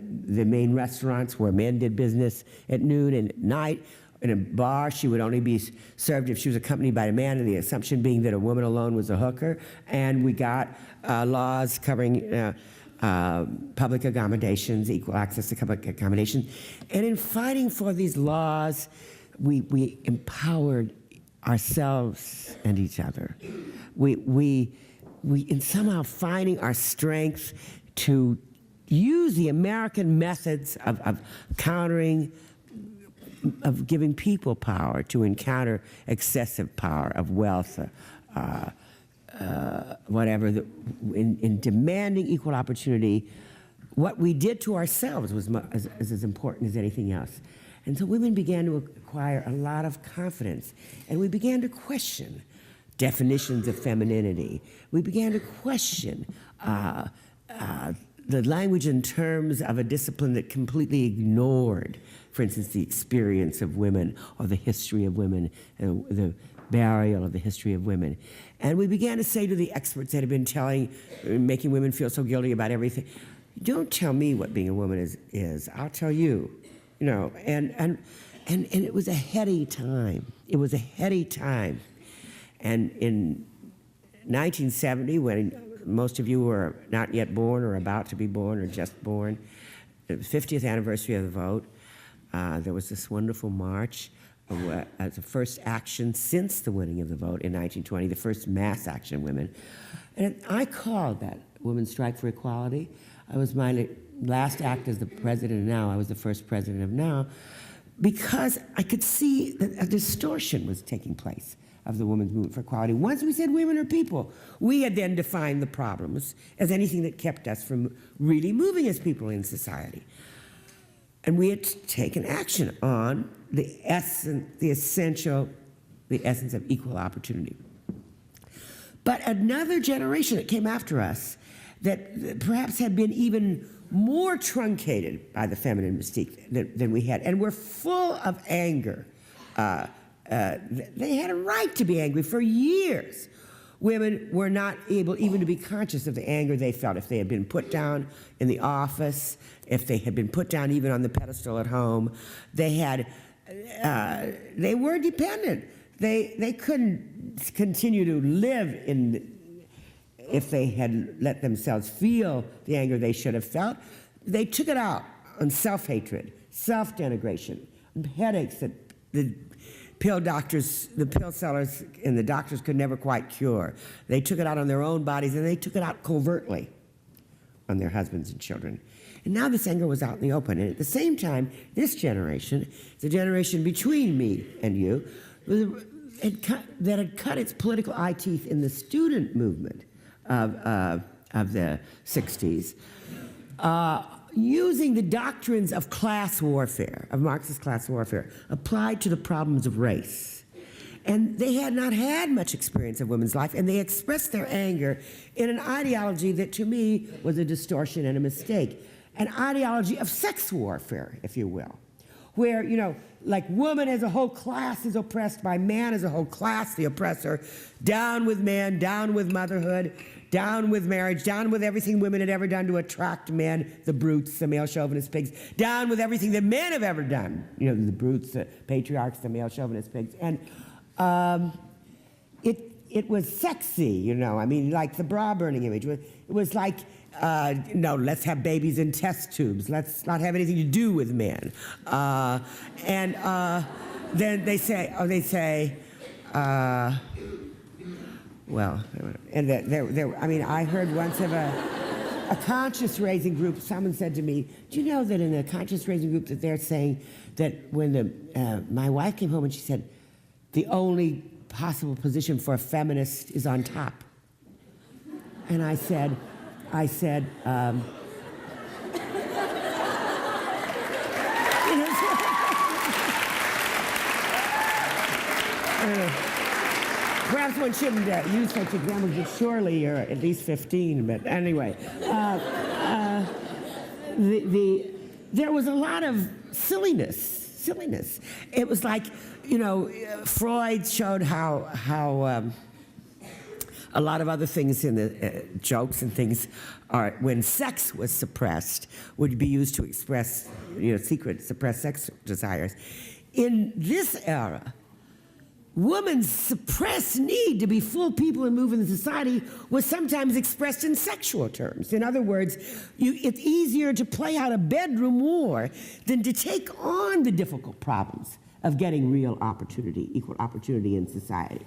main restaurants where men did business at noon and at night. In a bar, she would only be served if she was accompanied by a man, and the assumption being that a woman alone was a hooker. And we got laws covering public accommodations, equal access to public accommodations. And in fighting for these laws, we empowered ourselves and each other. We in somehow finding our strength to use the American methods of countering, of giving people power to encounter excessive power of wealth, whatever, in demanding equal opportunity. What we did to ourselves was as important as anything else. And so women began to acquire a lot of confidence, and we began to question definitions of femininity. We began to question the language and terms of a discipline that completely ignored, for instance, the experience of women or the history of women, the burial of the history of women. And we began to say to the experts that had been making women feel so guilty about everything, don't tell me what being a woman is. I'll tell you. And it was a heady time. It was a heady time. And in 1970, when most of you were not yet born or about to be born or just born, the 50th anniversary of the vote, there was this wonderful march as the first action since the winning of the vote in 1920, the first mass action of women. And I called that Women's Strike for Equality. I was my last act as the president of NOW. I was the first president of NOW, because I could see that a distortion was taking place of the women's movement for equality. Once we said women are people, we had then defined the problems as anything that kept us from really moving as people in society. And we had taken action on the essence of equal opportunity. But another generation that came after us that perhaps had been even more truncated by the feminine mystique than we had, and were full of anger. They had a right to be angry for years. Women were not able even to be conscious of the anger they felt if they had been put down in the office, if they had been put down even on the pedestal at home. They were dependent. They couldn't continue to live if they had let themselves feel the anger they should have felt. they took it out on self-hatred, self-denigration, headaches that the pill sellers and the doctors could never quite cure. They took it out on their own bodies, and they took it out covertly on their husbands and children. And now this anger was out in the open. And at the same time, this generation, the generation between me and you, that had cut its political eye teeth in the student movement of the 60s, using the doctrines of class warfare, of Marxist class warfare, applied to the problems of race. And they had not had much experience of women's life, and they expressed their anger in an ideology that to me was a distortion and a mistake, an ideology of sex warfare, if you will, where, you know, like woman as a whole class is oppressed by man as a whole class, the oppressor, down with man, down with motherhood, down with marriage, down with everything women had ever done to attract men, the brutes, the male chauvinist pigs, down with everything that men have ever done, you know, the brutes, the patriarchs, the male chauvinist pigs. And it was sexy, you know, I mean, like the bra burning image. It was like, no, let's have babies in test tubes. Let's not have anything to do with men. Then they say, well, and I mean, I heard once of a conscious raising group, someone said to me, do you know that in a conscious raising group that they're saying that when my wife came home and she said, the only possible position for a feminist is on top. And I said, perhaps one shouldn't use such examples, but surely you're at least 15, but anyway. There was a lot of silliness. It was like, you know, Freud showed how a lot of other things in the jokes and things are, when sex was suppressed, would be used to express, you know, secret, suppressed sex desires. In this era, women's suppressed need to be full people and move in the society was sometimes expressed in sexual terms. In other words, it's easier to play out a bedroom war than to take on the difficult problems of getting real opportunity, equal opportunity in society.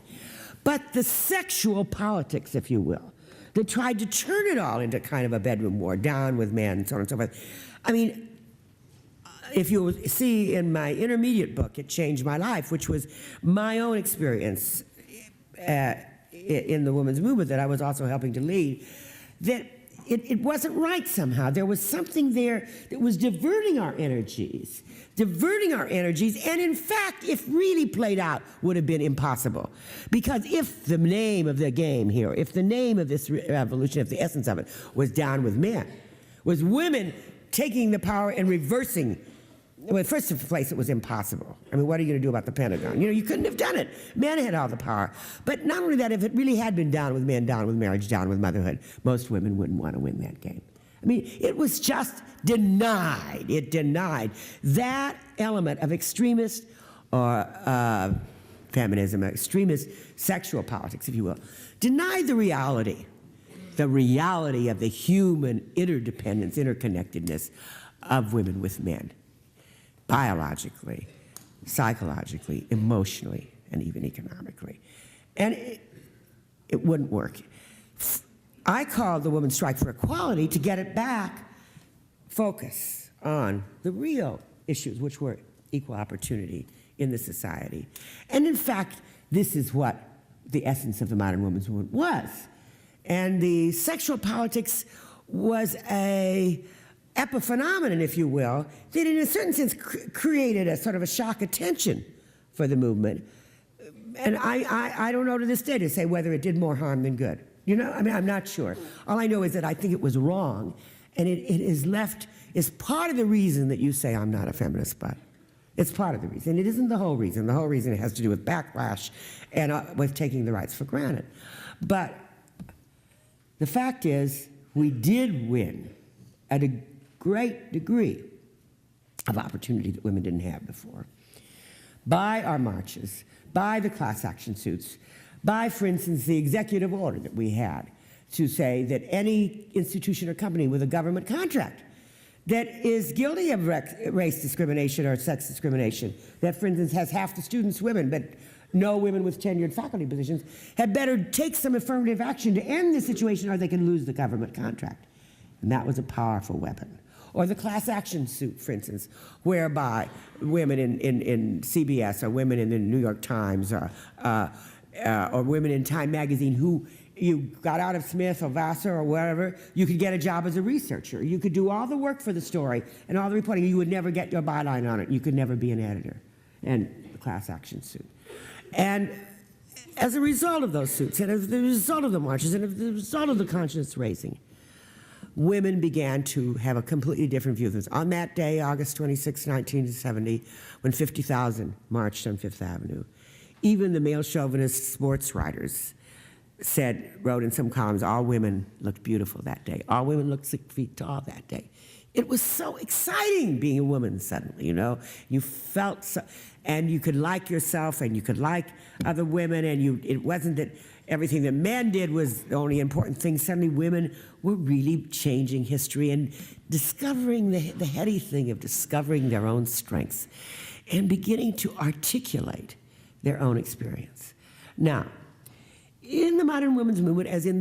But the sexual politics, if you will, that tried to turn it all into kind of a bedroom war, down with men, and so on and so forth. I mean, if you see in my intermediate book, It Changed My Life, which was my own experience in the women's movement that I was also helping to lead, that it wasn't right somehow. There was something there that was diverting our energies, and in fact, if really played out, would have been impossible. Because if the name of the game here, if the name of this revolution, if the essence of it was down with men, was women taking the power and reversing. Well, first of place, it was impossible. I mean, what are you going to do about the Pentagon? You know, you couldn't have done it. Men had all the power. But not only that, if it really had been down with men, down with marriage, down with motherhood, most women wouldn't want to win that game. I mean, it was just denied. It denied that element of extremist or feminism, extremist sexual politics, if you will, denied the reality of the human interdependence, interconnectedness of women with men. Biologically, psychologically, emotionally, and even economically. And it wouldn't work. I called the Women's Strike for Equality to get it back, focus on the real issues, which were equal opportunity in the society. And in fact, this is what the essence of the modern women's movement was. And the sexual politics was a epiphenomenon, if you will, that in a certain sense created a sort of a shock attention for the movement. And I don't know to this day to say whether it did more harm than good. You know, I mean, I'm not sure. All I know is that I think it was wrong, and it is part of the reason that you say I'm not a feminist, but it's part of the reason. It isn't the whole reason. The whole reason has to do with backlash and with taking the rights for granted. But the fact is, we did win at a great degree of opportunity that women didn't have before. By our marches, by the class action suits, by, for instance, the executive order that we had to say that any institution or company with a government contract that is guilty of race discrimination or sex discrimination, that, for instance, has half the students women, but no women with tenured faculty positions, had better take some affirmative action to end the situation or they can lose the government contract. And that was a powerful weapon. Or the class action suit, for instance, whereby women in CBS or women in the New York Times or women in Time magazine who you got out of Smith or Vassar or wherever, you could get a job as a researcher. You could do all the work for the story and all the reporting. You would never get your byline on it. You could never be an editor. And the class action suit. And as a result of those suits, and as a result of the marches, and as a result of the conscience raising, women began to have a completely different view of this. On that day, August 26, 1970, when 50,000 marched on Fifth Avenue, even the male chauvinist sports writers wrote in some columns, all women looked beautiful that day. All women looked 6 feet tall that day. It was so exciting being a woman suddenly, you know? You felt so, and you could like yourself and you could like other women, and it wasn't that everything that men did was the only important thing. Suddenly women were really changing history and discovering the heady thing of discovering their own strengths and beginning to articulate their own experience. Now, in the modern women's movement, as in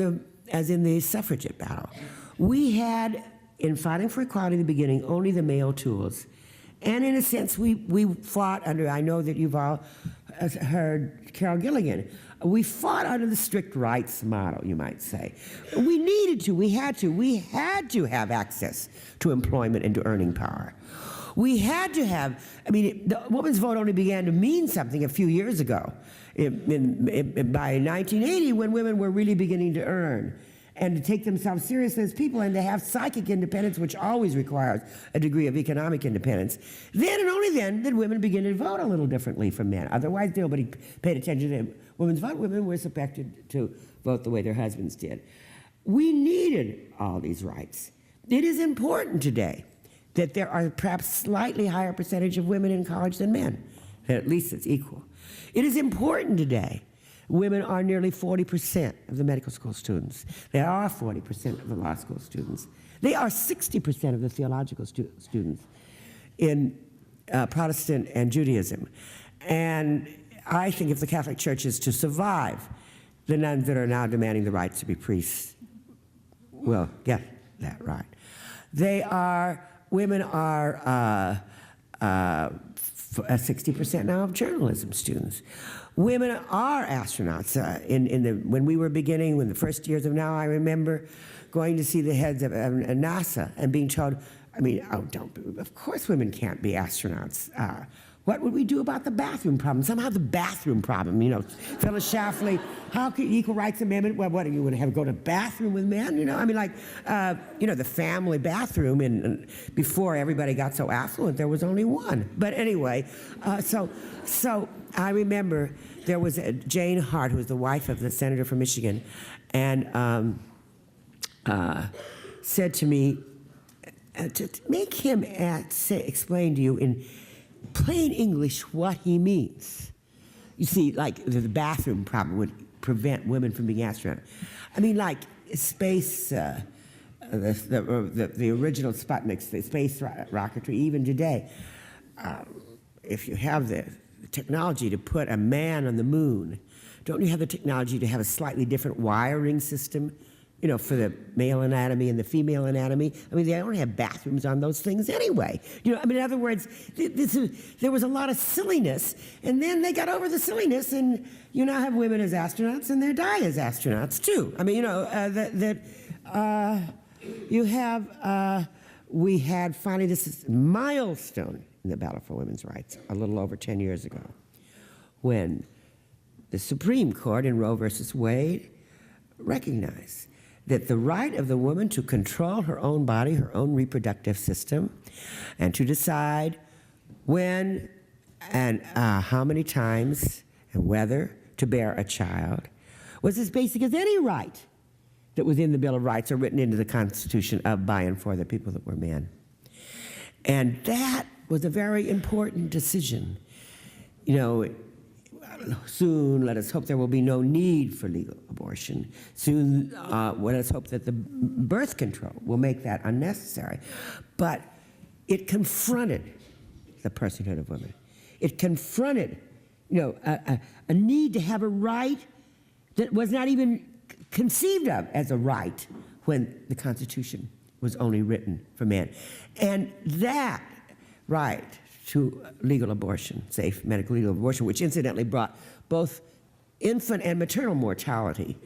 the suffragette battle, we had, in fighting for equality in the beginning, only the male tools. And in a sense, we fought under, I know that you've all heard Carol Gilligan, we fought under the strict rights model, you might say. We needed to, we had to have access to employment and to earning power. We had to have, the woman's vote only began to mean something a few years ago, by 1980, when women were really beginning to earn and to take themselves seriously as people and to have psychic independence, which always requires a degree of economic independence. Then and only then did women begin to vote a little differently from men. Otherwise, nobody paid attention to women's vote. Women were expected to vote the way their husbands did. We needed all these rights. It is important today that there are perhaps slightly higher percentage of women in college than men. At least it's equal. It is important today. Women are nearly 40% of the medical school students. They are 40% of the law school students. They are 60% of the theological students in Protestant and Judaism. And I think if the Catholic Church is to survive, the nuns that are now demanding the rights to be priests will get that right. Women are 60% now of journalism students. Women are astronauts. When we were beginning, when the first years of now, I remember going to see the heads of NASA and being told, of course women can't be astronauts. What would we do about the bathroom problem? Somehow the bathroom problem, Phyllis Schlafly, how could equal rights amendment, well, what, are you going to have go to bathroom with men? The family bathroom, and before everybody got so affluent, there was only one. But anyway, so I remember there was Jane Hart, who was the wife of the senator from Michigan, and said to me, to make him explain to you in plain English what he means. You see, like the bathroom problem would prevent women from being astronauts. Space, the original Sputniks, the space rocketry, even today, if you have the technology to put a man on the moon, don't you have the technology to have a slightly different wiring system, for the male anatomy and the female anatomy? They don't have bathrooms on those things anyway. In other words, there was a lot of silliness, and then they got over the silliness, and you now have women as astronauts, and they die as astronauts too. We had finally this milestone in the battle for women's rights a little over 10 years ago, when the Supreme Court in Roe versus Wade recognized that the right of the woman to control her own body, her own reproductive system, and to decide when and how many times and whether to bear a child was as basic as any right that was in the Bill of Rights or written into the Constitution of, by, and for the people that were men. And that was a very important decision. Soon, let us hope there will be no need for legal abortion. Soon, let us hope that the birth control will make that unnecessary. But it confronted the personhood of women. It confronted, a need to have a right that was not even conceived of as a right when the Constitution was only written for men. And that right to legal abortion, safe medical legal abortion, which incidentally brought both infant and maternal mortality,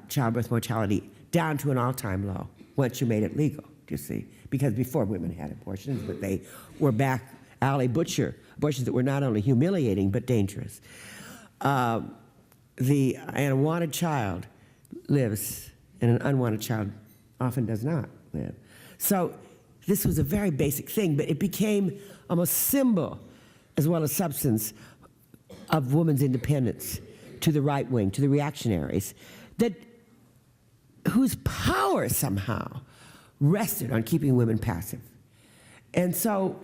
childbirth mortality, down to an all-time low once you made it legal, you see. Because before women had abortions, but they were back alley butcher abortions that were not only humiliating but dangerous. An unwanted child lives, and an unwanted child often does not live. So this was a very basic thing, but it became almost symbol as well as substance of women's independence to the right wing, to the reactionaries, whose power somehow rested on keeping women passive. And so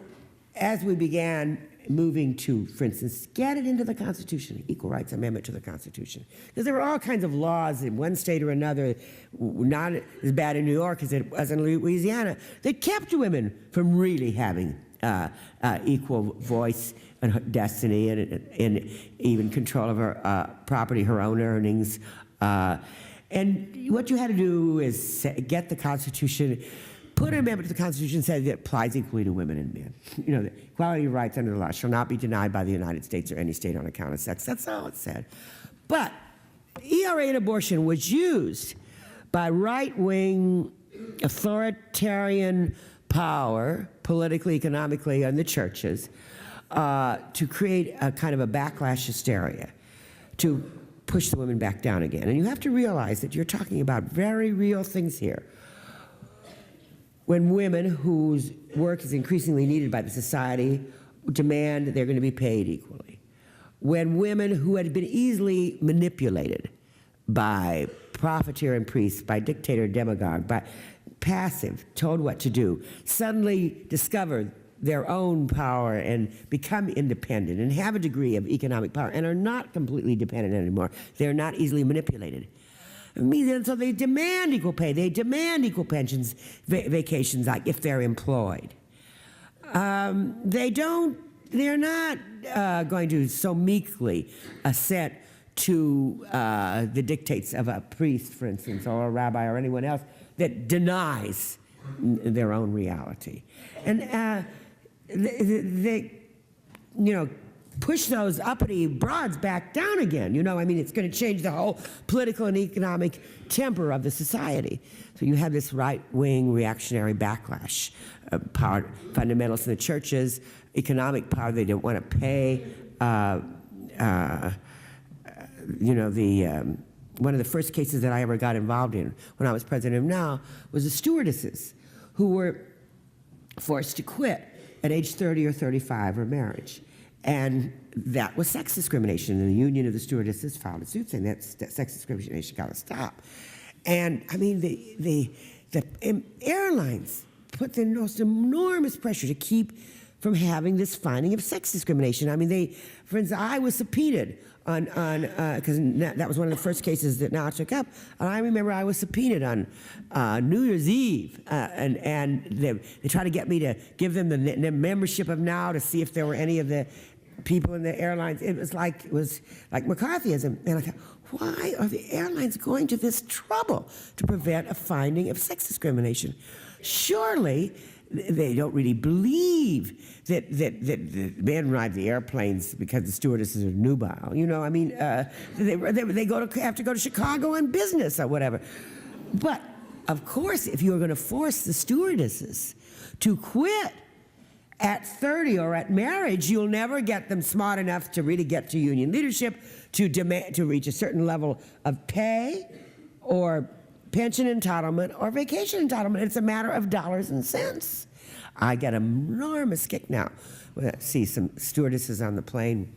as we began moving to, for instance, get it into the Constitution, Equal Rights Amendment to the Constitution, because there were all kinds of laws in one state or another, not as bad in New York as it was in Louisiana, that kept women from really having equal voice and destiny and even control of her property, her own earnings. And what you had to do is get the Constitution, put an amendment to the Constitution that said it applies equally to women and men. The equality of rights under the law shall not be denied by the United States or any state on account of sex. That's all it said. But ERA and abortion was used by right-wing authoritarian power, politically, economically, and the churches, to create a kind of a backlash hysteria, to push the women back down again. And you have to realize that you're talking about very real things here. When women whose work is increasingly needed by the society demand they're going to be paid equally. When women who had been easily manipulated by profiteer and priests, by dictator and demagogue, by passive, told what to do, suddenly discover their own power and become independent and have a degree of economic power and are not completely dependent anymore. They're not easily manipulated. And so they demand equal pay. They demand equal pensions, vacations, like if they're employed. They're not going to so meekly assent to the dictates of a priest, for instance, or a rabbi or anyone else that denies their own reality. And they push those uppity broads back down again. It's going to change the whole political and economic temper of the society. So you have this right-wing reactionary backlash, power fundamentalists in the churches, economic power they don't want to pay. One of the first cases that I ever got involved in when I was president of NOW was the stewardesses who were forced to quit at age 30 or 35 or marriage. And that was sex discrimination. And the Union of the Stewardesses filed a suit saying that sex discrimination got to stop. And the airlines put the most enormous pressure to keep from having this finding of sex discrimination. For instance, I was subpoenaed because that was one of the first cases that NOW took up. And I remember I was subpoenaed on New Year's Eve, and they tried to get me to give them the membership of NOW to see if there were any of the people in the airlines. It was like McCarthyism. And I thought, why are the airlines going to this trouble to prevent a finding of sex discrimination? Surely they don't really believe that men ride the airplanes because the stewardesses are nubile. They have to go to Chicago on business or whatever. But of course, if you're going to force the stewardesses to quit at 30 or at marriage, you'll never get them smart enough to really get to union leadership, to reach a certain level of pay or pension entitlement or vacation entitlement. It's a matter of dollars and cents. I get an enormous kick now when I see some stewardesses on the plane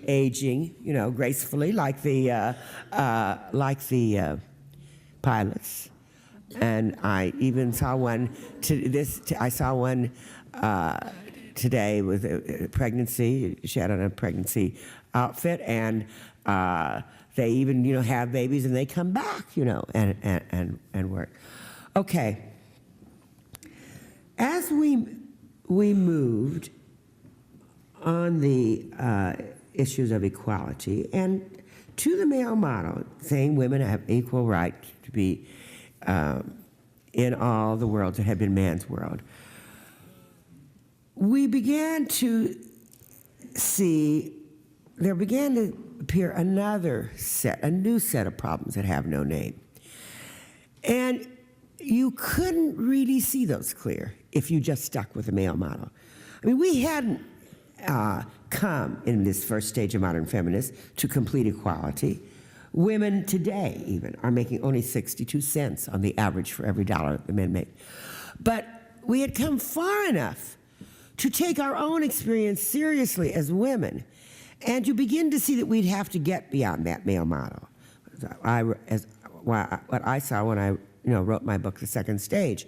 aging, gracefully like the pilots. And I even saw one. I saw one today with a pregnancy. She had on a pregnancy outfit, and they even have babies and they come back and work. Okay. As we we moved on the issues of equality and to the male model, saying women have equal right to be in all the worlds that had been man's world, we began to see there began to appear a new set of problems that have no name. And you couldn't really see those clear if you just stuck with the male model. I mean, we hadn't come in this first stage of modern feminists to complete equality. Women today even are making only 62 cents on the average for every dollar that the men make. But we had come far enough to take our own experience seriously as women and to begin to see that we'd have to get beyond that male model. What I saw when I wrote my book, The Second Stage,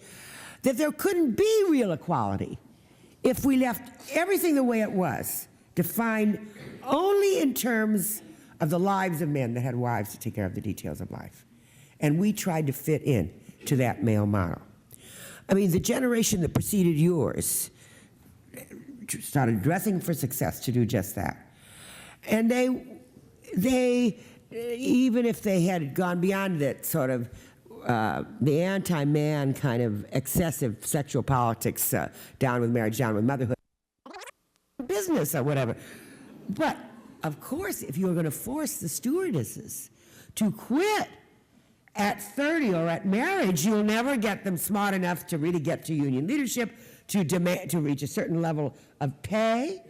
that there couldn't be real equality if we left everything the way it was, defined only in terms of the lives of men that had wives to take care of the details of life. And we tried to fit in to that male model. I mean, the generation that preceded yours started dressing for success to do just that. And they even if they had gone beyond that sort of the anti-man kind of excessive sexual politics, down with marriage, down with motherhood, business or whatever. But of course, if you were going to force the stewardesses to quit at 30 or at marriage, you'll never get them smart enough to really get to union leadership, to reach a certain level of pay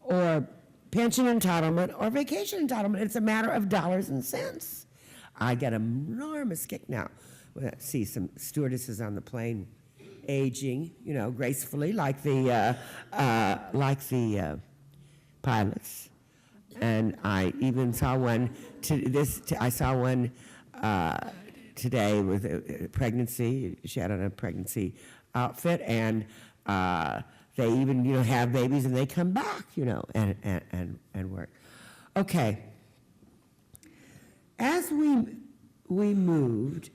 or pension entitlement or vacation entitlement. It's a matter of dollars and cents. I get an enormous kick now when I see some stewardesses on the plane aging, gracefully like the pilots. And I even saw one. I saw one today with a pregnancy. She had on a pregnancy outfit, and they even have babies, and they come back, and work. Okay. As we moved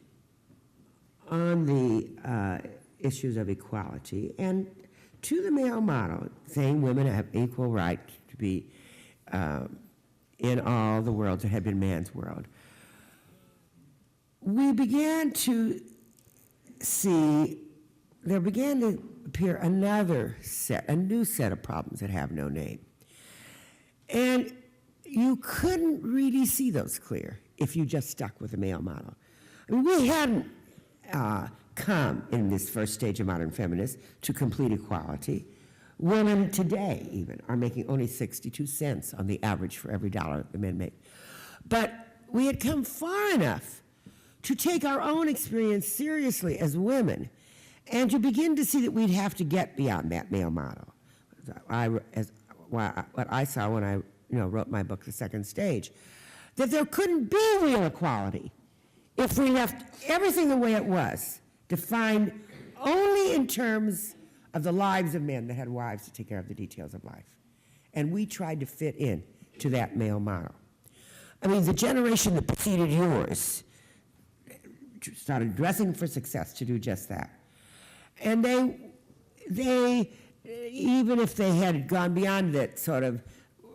on the issues of equality and to the male model, saying women have equal right to be in all the worlds that had been man's world, we began to see there began to appear a new set of problems that have no name. And you couldn't really see those clear if you just stuck with the male model. I mean, we hadn't come in this first stage of modern feminists to complete equality. Women today even are making only 62 cents on the average for every dollar that the men make. But we had come far enough to take our own experience seriously as women and to begin to see that we'd have to get beyond that male model. What I saw when I wrote my book, The Second Stage, that there couldn't be real equality if we left everything the way it was, defined only in terms of the lives of men that had wives to take care of the details of life. And we tried to fit in to that male model. I mean, the generation that preceded yours started dressing for success to do just that. And they even if they had gone beyond that sort of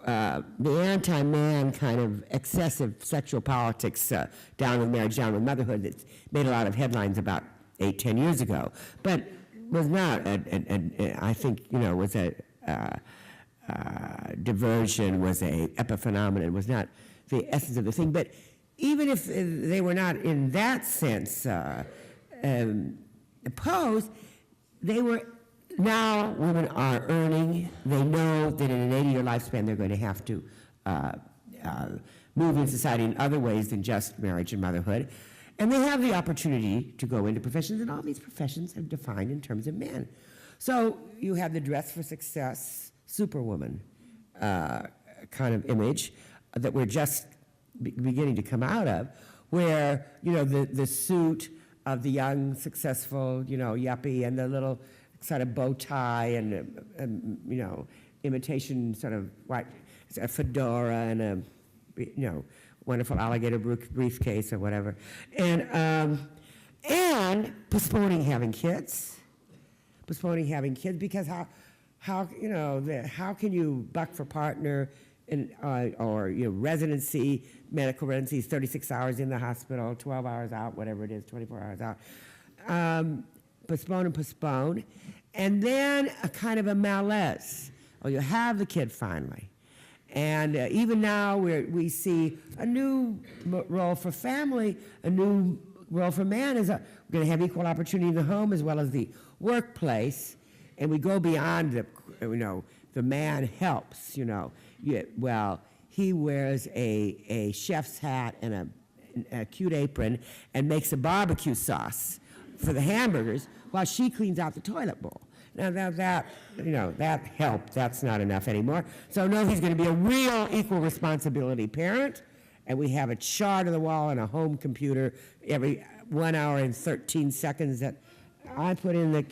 the anti-man kind of excessive sexual politics, down with marriage, down with motherhood, that made a lot of headlines about 8-10 years ago, but was not, I think, was a diversion, was a epiphenomenon, was not the essence of the thing. But even if they were not in that sense opposed, they were. Now women are earning. They know that in an 80-year lifespan they're going to have to move in society in other ways than just marriage and motherhood. And they have the opportunity to go into professions, and all these professions are defined in terms of men. So you have the dress for success, superwoman kind of image that we're just beginning to come out of, where the suit of the young, successful, yuppie, and the little sort of bow tie and imitation sort of white, a fedora and a wonderful alligator briefcase or whatever, and postponing having kids because how, you know, how can you buck for partner in, or, you know, residency, medical residency is 36 hours in the hospital, 12 hours out, whatever it is, 24 hours out. Postpone and postpone. And then a kind of a malaise. Oh, you have the kid finally. And even now we see a new role for family, a new role for man is we're going to have equal opportunity in the home as well as the workplace. And we go beyond the, you know, the man helps, you know. Well, he wears a chef's hat and a cute apron and makes a barbecue sauce for the hamburgers while she cleans out the toilet bowl. Now that, you know, that helped. That's not enough anymore. So no, he's going to be a real equal responsibility parent. And we have a chart on the wall and a home computer every 1 hour and 13 seconds that I put in the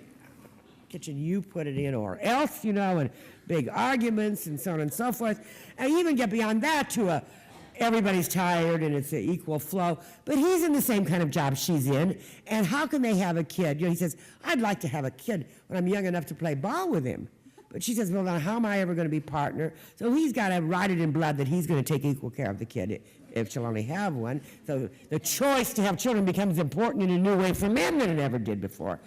kitchen, you put it in, or else, you know, and big arguments and so on and so forth. And even get beyond that to everybody's tired and it's an equal flow. But he's in the same kind of job she's in. And how can they have a kid? You know, he says, I'd like to have a kid when I'm young enough to play ball with him. But she says, well, now how am I ever going to be partner? So he's got to write it in blood that he's going to take equal care of the kid if she'll only have one. So the choice to have children becomes important in a new way for men than it ever did before.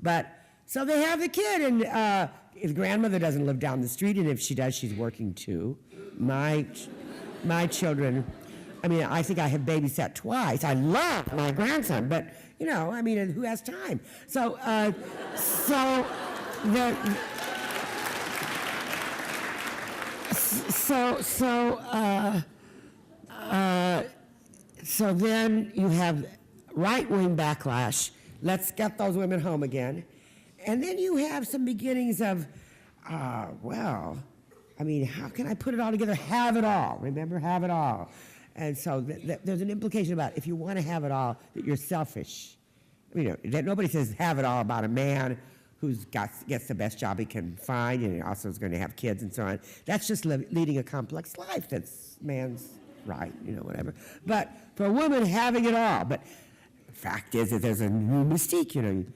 But so they have the kid, and his grandmother doesn't live down the street, and if she does, she's working too. My children, I mean, I think I have babysat twice. I love my grandson, but, you know, I mean, who has time? So then you have right-wing backlash. Let's get those women home again. And then you have some beginnings of, well, I mean, how can I put it all together? Have it all. Remember, have it all. And so there's an implication about if you want to have it all, that you're selfish. You know, that nobody says have it all about a man who's gets the best job he can find and also is going to have kids and so on. That's just leading a complex life. That's man's right, you know, whatever. But for a woman, having it all. But the fact is that there's a new mystique, you know.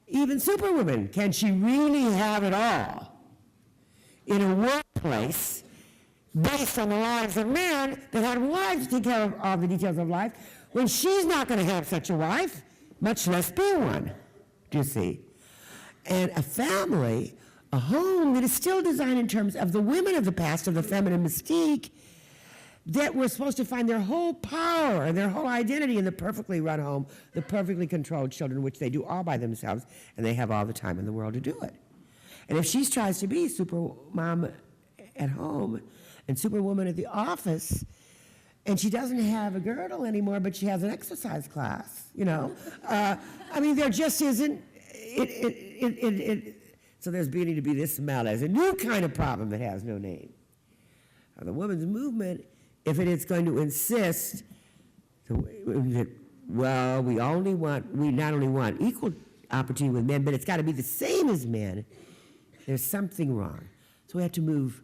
Even superwoman, can she really have it all in a workplace based on the lives of men that had wives to take care of all the details of life when she's not going to have such a wife, much less be one, do you see? And a family, a home that is still designed in terms of the women of the past, of the feminine mystique, that were supposed to find their whole power and their whole identity in the perfectly run home, the perfectly controlled children, which they do all by themselves, and they have all the time in the world to do it. And if she tries to be super mom at home and superwoman at the office, and she doesn't have a girdle anymore, but she has an exercise class, you know, I mean, there just isn't, so there's beginning to be this malaise, a new kind of problem that has no name. The women's movement, if it is going to insist that, well, we not only want equal opportunity with men, but it's got to be the same as men, there's something wrong. So we have to move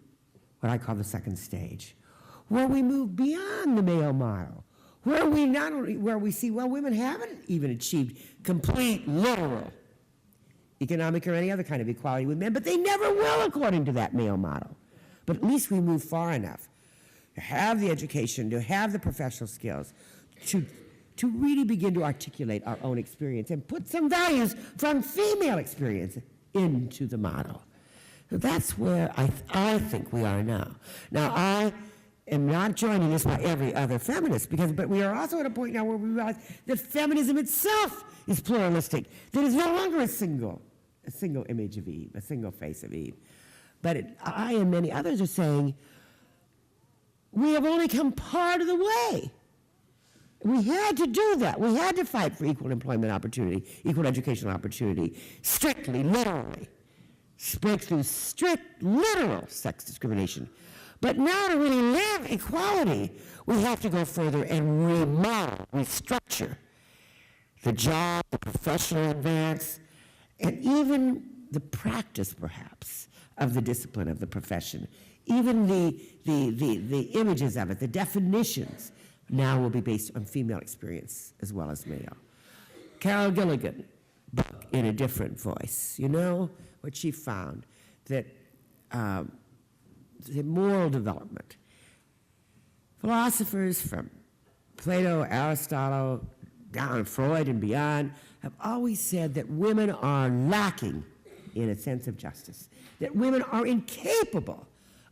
what I call the second stage, where we move beyond the male model, where we see, well, women haven't even achieved complete, literal, economic or any other kind of equality with men, but they never will according to that male model. But at least we move far enough to have the education, to have the professional skills, to really begin to articulate our own experience and put some values from female experience into the model. So that's where I think we are now. Now, I am not joining this by every other feminist, but we are also at a point now where we realize that feminism itself is pluralistic, that it's no longer a single image of Eve, a single face of Eve. But I and many others are saying, we have only come part of the way. We had to do that. We had to fight for equal employment opportunity, equal educational opportunity, strictly, literally. Break through strict, literal sex discrimination. But now to really live equality, we have to go further and remodel, restructure the job, the professional advance, and even the practice, perhaps, of the discipline of the profession. Even the images of it, the definitions, now will be based on female experience as well as male. Carol Gilligan, book in a different voice. You know what she found? That the moral development. Philosophers from Plato, Aristotle, down Freud and beyond have always said that women are lacking in a sense of justice, that women are incapable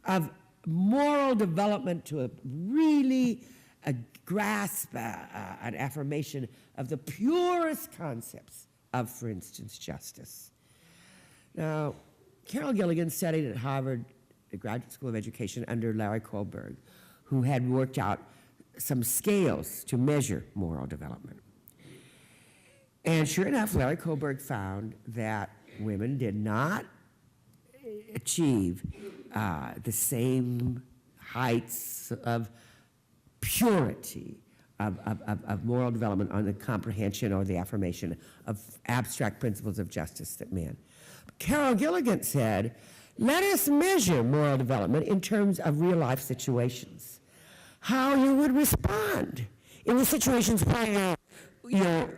of moral development to a really grasp an affirmation of the purest concepts of, for instance, justice. Now, Carol Gilligan studied at Harvard, the Graduate School of Education, under Larry Kohlberg, who had worked out some scales to measure moral development. And sure enough, Larry Kohlberg found that women did not achieve the same heights of purity of moral development on the comprehension or the affirmation of abstract principles of justice that men. Carol Gilligan said, let us measure moral development in terms of real life situations. How you would respond in the situations where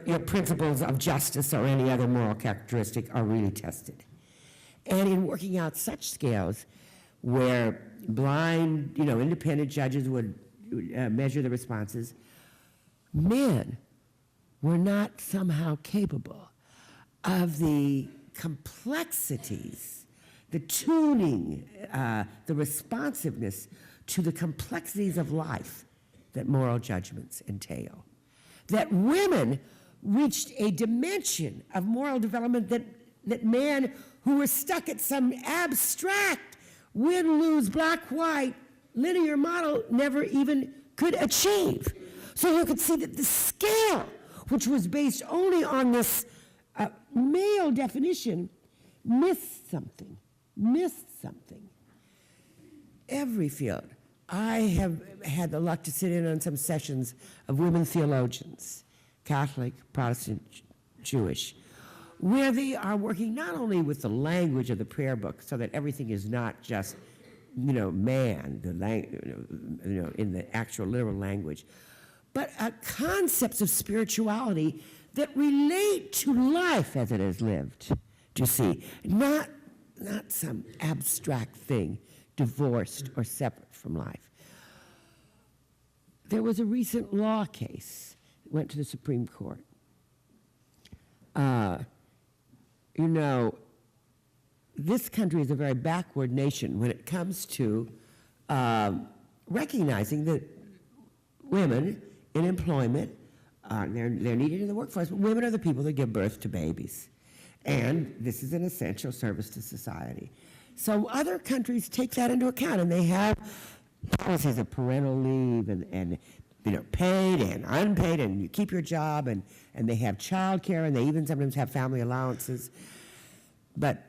your principles of justice or any other moral characteristic are really tested. And in working out such scales where blind, independent judges would measure the responses, men were not somehow capable of the complexities, the tuning, the responsiveness to the complexities of life that moral judgments entail. That women reached a dimension of moral development that men who were stuck at some abstract win-lose, black-white, linear model never even could achieve. So you could see that the scale, which was based only on this male definition, missed something. Every field. I have had the luck to sit in on some sessions of women theologians, Catholic, Protestant, Jewish, where they are working not only with the language of the prayer book so that everything is not just, man, in the actual literal language, but concepts of spirituality that relate to life as it is lived, do you see? Not some abstract thing divorced or separate from life. There was a recent law case that went to the Supreme Court. This country is a very backward nation when it comes to recognizing that women in employment, they're needed in the workforce, but women are the people that give birth to babies. And this is an essential service to society. So other countries take that into account, and they have policies of parental leave and paid and unpaid, and you keep your job, and they have child care, and they even sometimes have family allowances. But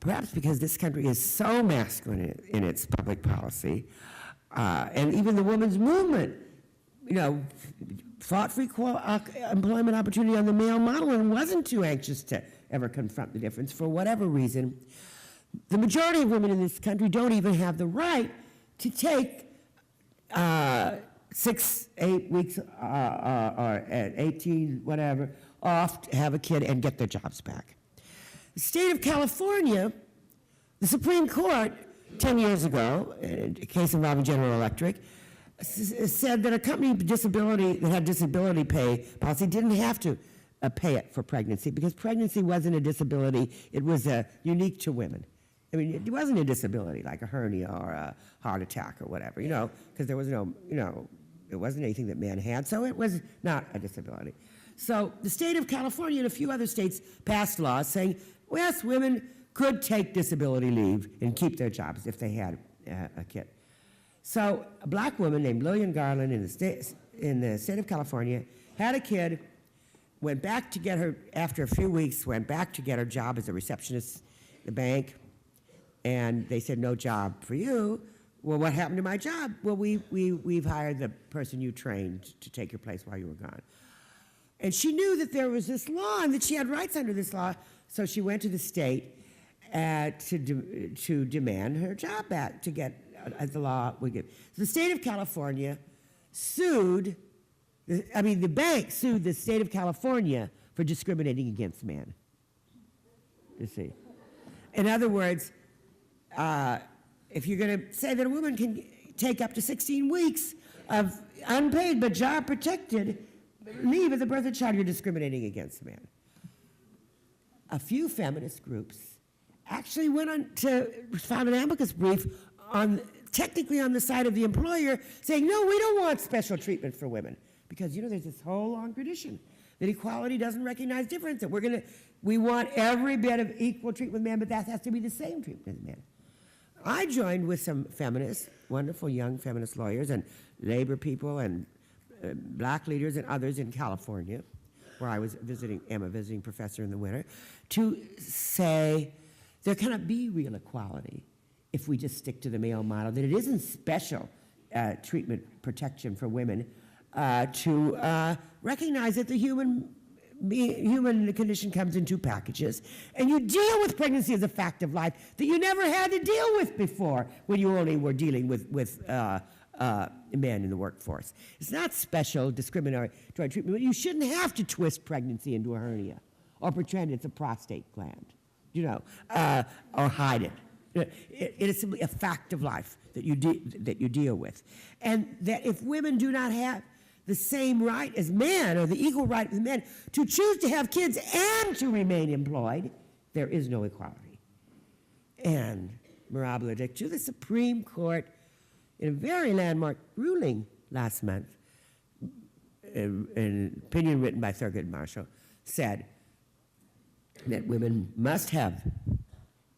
perhaps because this country is so masculine in its public policy, and even the women's movement, fought for equal employment opportunity on the male model and wasn't too anxious to ever confront the difference for whatever reason, the majority of women in this country don't even have the right to take 6, 8 weeks or 18, whatever, off to have a kid and get their jobs back. The state of California, the Supreme Court, 10 years ago, in a case involving General Electric, said that a company that had disability pay policy didn't have to pay it for pregnancy because pregnancy wasn't a disability, it was unique to women. I mean, it wasn't a disability like a hernia or a heart attack or whatever, because there was no, it wasn't anything that men had, so it was not a disability. So the state of California and a few other states passed laws saying, yes, women could take disability leave and keep their jobs if they had a kid. So a black woman named Lillian Garland in the state of California had a kid, went back to get her, after a few weeks, went back to get her job as a receptionist at the bank, and they said, no job for you. Well, what happened to my job? Well, we've hired the person you trained to take your place while you were gone. And she knew that there was this law and that she had rights under this law, so she went to the state to demand her job back, to get, as the law would give. So the state of California sued, the bank sued the state of California for discriminating against men, you see. In other words, if you're going to say that a woman can take up to 16 weeks of unpaid but job protected leave at the birth of a child, you're discriminating against men. A few feminist groups actually went on to file an amicus brief technically on the side of the employer, saying, no, we don't want special treatment for women. Because, there's this whole long tradition that equality doesn't recognize difference, that we want every bit of equal treatment with men, but that has to be the same treatment as men. I joined with some feminists, wonderful young feminist lawyers and labor people and black leaders and others in California, where I was visiting professor in the winter, to say there cannot be real equality if we just stick to the male model, that it isn't special treatment protection for women to recognize that the human condition comes in two packages, and you deal with pregnancy as a fact of life that you never had to deal with before when you only were dealing with men in the workforce. It's not special discriminatory treatment, but you shouldn't have to twist pregnancy into a hernia or pretend it's a prostate gland, or hide it. It is simply a fact of life that you deal with. And that if women do not have the same right as men, or the equal right as men, to choose to have kids and to remain employed, there is no equality. And mirabile dictu, the Supreme Court, in a very landmark ruling last month, an opinion written by Thurgood Marshall, said that women must have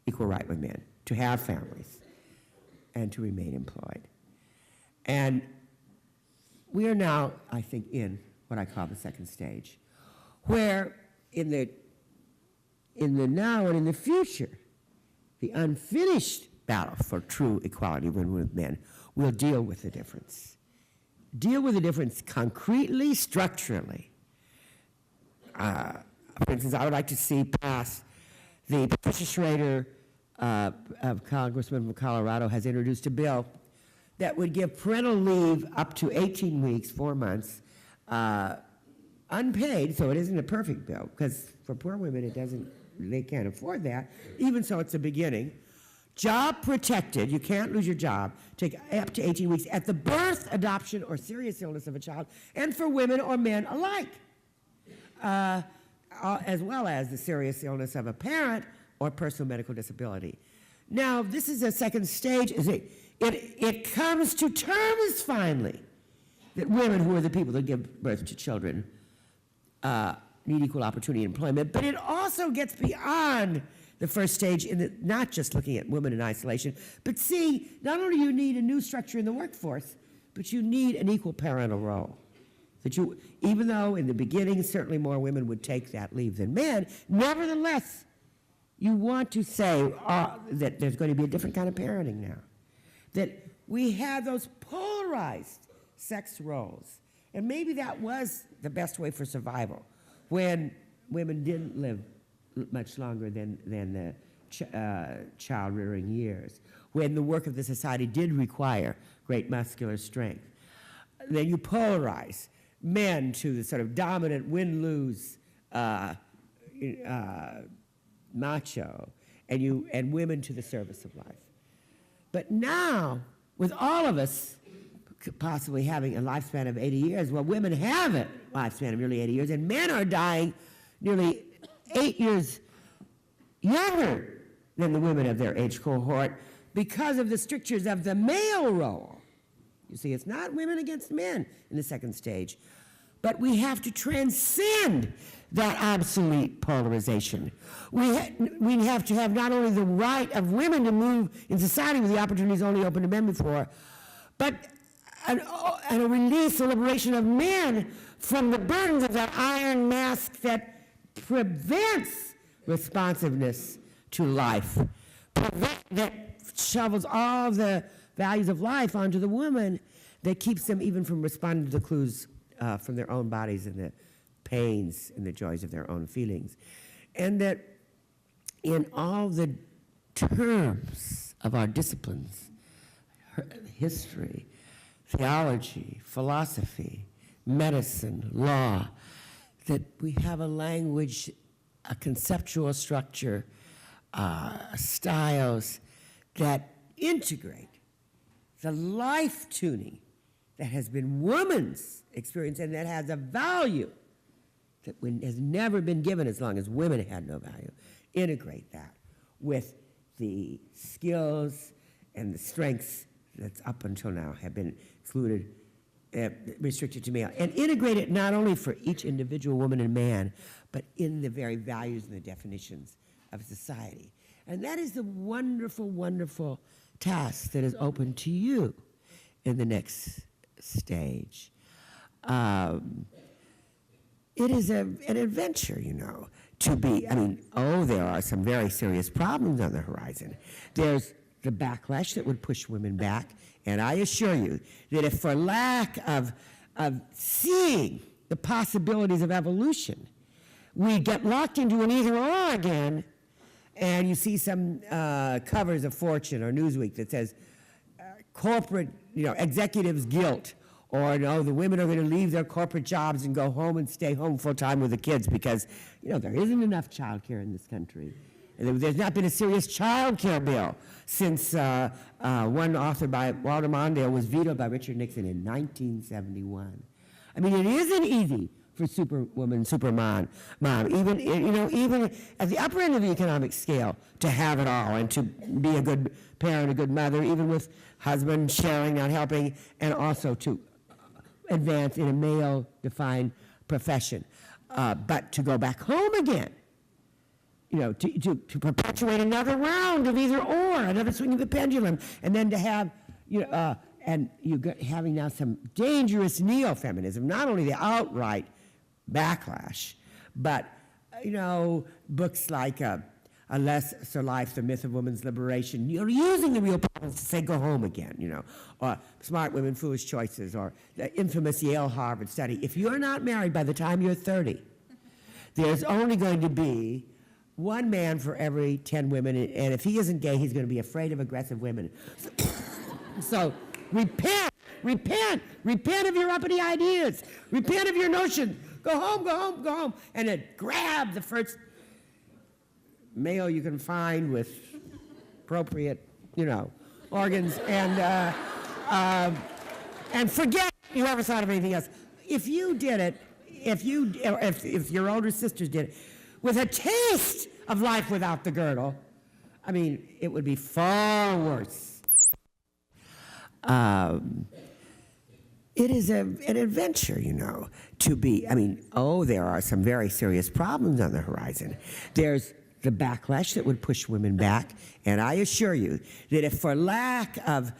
equal right with men to have families and to remain employed. And we are now, I think, in what I call the second stage, where in the now and in the future, the unfinished battle for true equality of women with men will deal with the difference. Deal with the difference concretely, structurally. For instance, I would like to see pass the Patricia Schrader, Congressman from Colorado, has introduced a bill that would give parental leave up to 18 weeks, 4 months, unpaid, so it isn't a perfect bill, because for poor women, they can't afford that. Even so, it's a beginning. Job protected, you can't lose your job, take up to 18 weeks at the birth, adoption, or serious illness of a child, and for women or men alike, as well as the serious illness of a parent or personal medical disability. Now, this is a second stage. It comes to terms finally that women, who are the people that give birth to children, need equal opportunity in employment, but it also gets beyond the first stage in not just looking at women in isolation, but see, not only do you need a new structure in the workforce, but you need an equal parental role. That even though in the beginning certainly more women would take that leave than men, nevertheless, you want to say that there's going to be a different kind of parenting now. That we have those polarized sex roles. And maybe that was the best way for survival, when women didn't live much longer than the child-rearing years, when the work of the society did require great muscular strength. Then you polarize men to the sort of dominant win-lose macho, and women to the service of life. But now, with all of us possibly having a lifespan of 80 years, well, women have a lifespan of nearly 80 years, and men are dying nearly 8 years younger than the women of their age cohort because of the strictures of the male role. You see, it's not women against men in the second stage, but we have to transcend that obsolete polarization. We have to have not only the right of women to move in society with the opportunities only open to men before, but a release, a liberation of men from the burdens of that iron mask that prevents responsiveness to life, that shovels all the values of life onto the woman, that keeps them even from responding to the clues from their own bodies and the pains and the joys of their own feelings. And that in all the terms of our disciplines, history, theology, philosophy, medicine, law, that we have a language, a conceptual structure, styles that integrate the life tuning that has been woman's experience and that has a value that has never been given as long as women had no value. Integrate that with the skills and the strengths that's up until now have been excluded, restricted to male, and integrate it not only for each individual woman and man, but in the very values and the definitions of society. And that is the wonderful, wonderful task that is open to you in the next stage. It is an adventure, you know, to be, there are some very serious problems on the horizon. There's the backlash that would push women back, and I assure you that if for lack of seeing the possibilities of evolution, we get locked into an either-or again, and you see some covers of Fortune or Newsweek that says corporate, executives' guilt, or no, the women are going to leave their corporate jobs and go home and stay home full-time with the kids because, there isn't enough child care in this country. And there's not been a serious child care bill since one authored by Walter Mondale was vetoed by Richard Nixon in 1971. It isn't easy for superwoman, supermom, even at the upper end of the economic scale, to have it all and to be a good parent, a good mother, even with husband sharing, not helping, and also to advance in a male-defined profession. But to go back home again, to perpetuate another round of either or, another swing of the pendulum, and then to have, having now some dangerous neo-feminism, not only the outright backlash, but, books like A Less Life, The Myth of Women's Liberation, you're using the real problems to say go home again, or Smart Women, Foolish Choices, or the infamous Yale-Harvard study. If you're not married by the time you're 30, there's only going to be one man for every 10 women, and if he isn't gay, he's going to be afraid of aggressive women. So repent of your uppity ideas, repent of your notions, go home, and then grab the first male you can find with appropriate, organs, and forget you ever thought of anything else. If you did it, if your older sisters did it, with a taste of life without the girdle, it would be far worse. It is an adventure, to be, there are some very serious problems on the horizon. There's the backlash that would push women back, and I assure you that if for lack of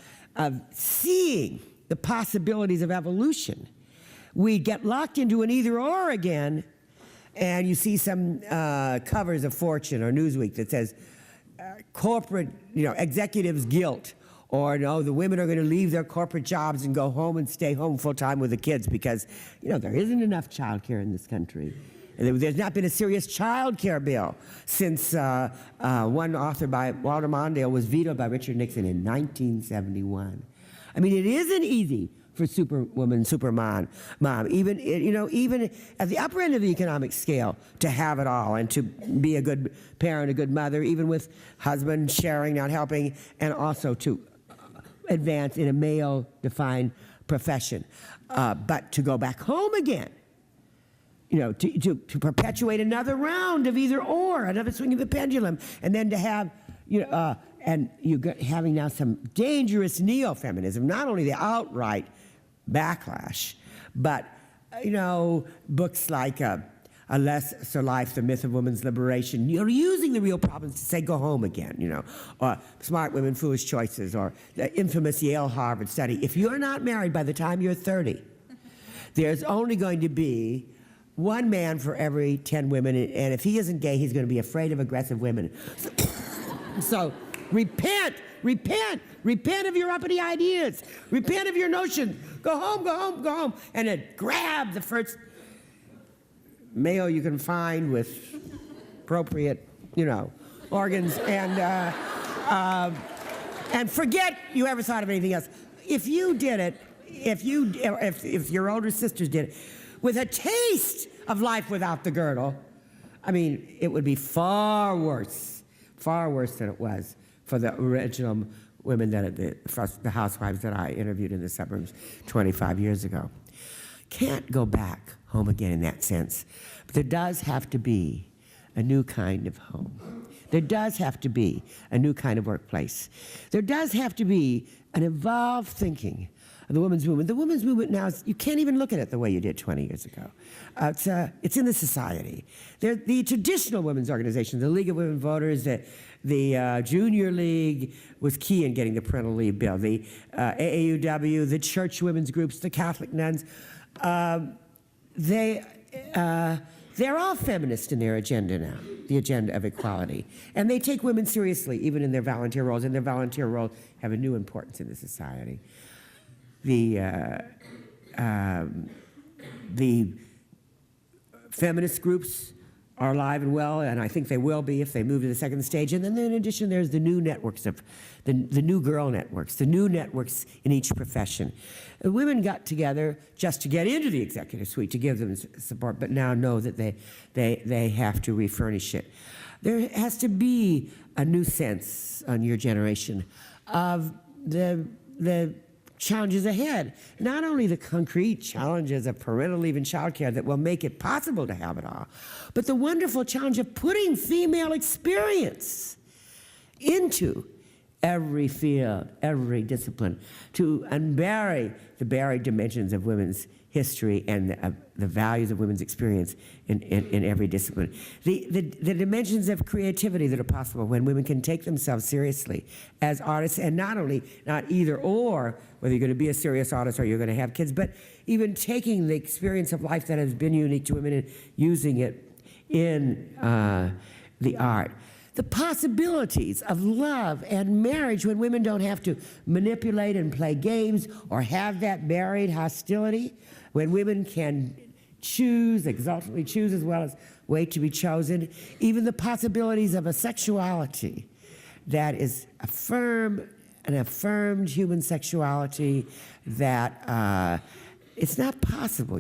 seeing the possibilities of evolution, we get locked into an either-or again, and you see some covers of Fortune or Newsweek that says corporate, executives' guilt, or no, the women are going to leave their corporate jobs and go home and stay home full-time with the kids because, there isn't enough child care in this country. And there's not been a serious child care bill since one authored by Walter Mondale was vetoed by Richard Nixon in 1971. It isn't easy for superwoman, supermom, even at the upper end of the economic scale, to have it all and to be a good parent, a good mother, even with husband sharing, not helping, and also to advance in a male-defined profession. But to go back home again, to perpetuate another round of either or, another swing of the pendulum, and then to have, having now some dangerous neo-feminism, not only the outright backlash, but, books like A Less Life, The Myth of Women's Liberation, you're using the real problems to say go home again, or Smart Women, Foolish Choices, or the infamous Yale-Harvard study. If you're not married by the time you're 30, there's only going to be one man for every 10 women, and if he isn't gay, he's going to be afraid of aggressive women. So repent of your uppity ideas, repent of your notions, go home, and then grab the first male you can find with appropriate, organs, and forget you ever thought of anything else. If you did it, if your older sisters did it, with a taste of life without the girdle, it would be far worse than it was for the original women the housewives that I interviewed in the suburbs 25 years ago. Can't go back home again in that sense. But there does have to be a new kind of home. There does have to be a new kind of workplace. There does have to be an evolved thinking of the women's movement. The women's movement now, you can't even look at it the way you did 20 years ago. It's in the society. The traditional women's organizations, the League of Women Voters, the Junior League was key in getting the parental leave bill, the AAUW, the church women's groups, the Catholic nuns, they're all feminist in their agenda now, the agenda of equality. And they take women seriously, even in their volunteer roles, and their volunteer roles have a new importance in the society. The feminist groups are alive and well, and I think they will be if they move to the second stage. And then in addition, there's the new networks of the new girl networks, the new networks in each profession. Women got together just to get into the executive suite, to give them support, but now know that they have to refurnish it. There has to be a new sense on your generation of the challenges ahead. Not only the concrete challenges of parental leave and childcare that will make it possible to have it all, but the wonderful challenge of putting female experience into every field, every discipline, to unbury the buried dimensions of women's history and the values of women's experience in every discipline. The dimensions of creativity that are possible when women can take themselves seriously as artists, and not either or, whether you're going to be a serious artist or you're going to have kids, but even taking the experience of life that has been unique to women and using it in the art. The possibilities of love and marriage when women don't have to manipulate and play games or have that buried hostility, when women can choose, exultantly choose, as well as wait to be chosen. Even the possibilities of a sexuality that is an affirmed human sexuality that it's not possible,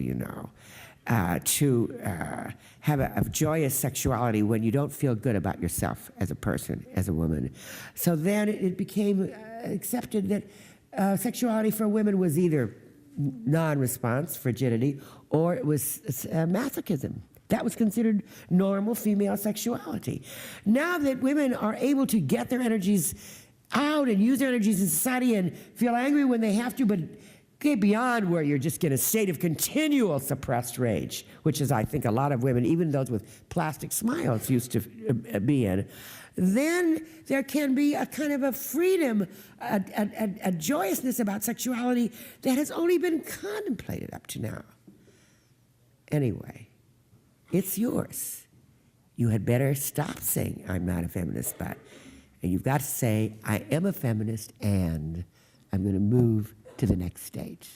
to have a joyous sexuality when you don't feel good about yourself as a person, as a woman. So then it became accepted that sexuality for women was either non-response, frigidity, or it was masochism. That was considered normal female sexuality. Now that women are able to get their energies out and use their energies in society and feel angry when they have to, but get beyond where you're just in a state of continual suppressed rage, which is, I think, a lot of women, even those with plastic smiles, used to be in, then there can be a kind of a freedom, a joyousness about sexuality that has only been contemplated up to now. Anyway, it's yours. You had better stop saying, I'm not a feminist, and you've got to say, I am a feminist, and I'm going to move to the next stage.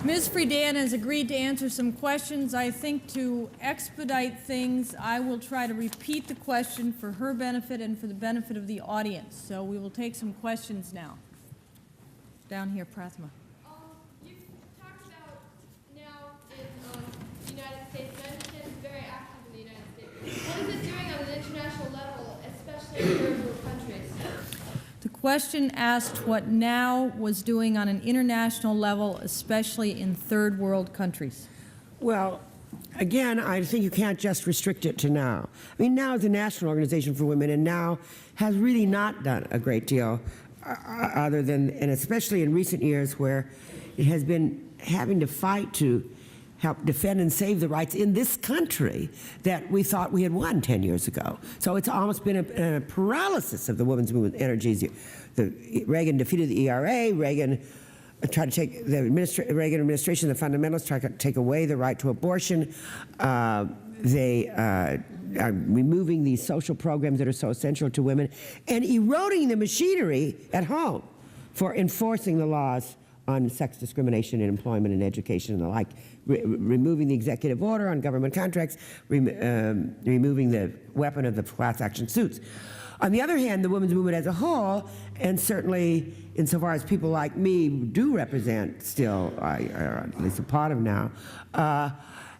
Ms. Friedan has agreed to answer some questions. I think to expedite things, I will try to repeat the question for her benefit and for the benefit of the audience. So we will take some questions now. Down here, Prathama. You've talked about now in the United States, and I understand it's very active in the United States. What is it doing on an international level, especially in third world countries? The question asked what NOW was doing on an international level, especially in third world countries. Well, again, I think you can't just restrict it to now. I mean, now is a national organization for women, and now has really not done a great deal other than, and especially in recent years where it has been having to fight to help defend and save the rights in this country that we thought we had won 10 years ago. So it's almost been a paralysis of the women's movement energies. Reagan defeated the ERA, Reagan tried to take, the Reagan administration, the fundamentalists tried to take away the right to abortion. They are removing these social programs that are so essential to women and eroding the machinery at home for enforcing the laws on sex discrimination in employment and education and the like, removing the executive order on government contracts, removing the weapon of the class action suits. On the other hand, the women's movement as a whole, and certainly insofar as people like me do represent still, or at least a part of now,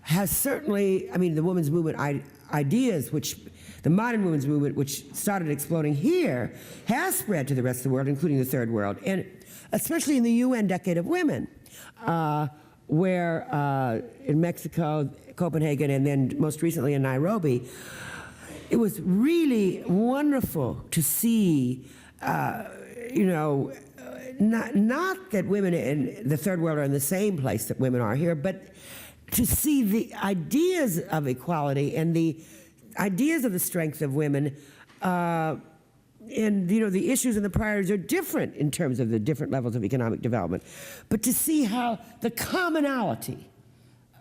has certainly, I mean, the women's movement ideas, which the modern women's movement, which started exploding here, has spread to the rest of the world, including the third world, and especially in the UN Decade of Women, where in Mexico, Copenhagen, and then most recently in Nairobi, it was really wonderful to see, you know, not that women in the third world are in the same place that women are here, but to see the ideas of equality and the ideas of the strength of women, and you know, the issues and the priorities are different in terms of the different levels of economic development. But to see how the commonality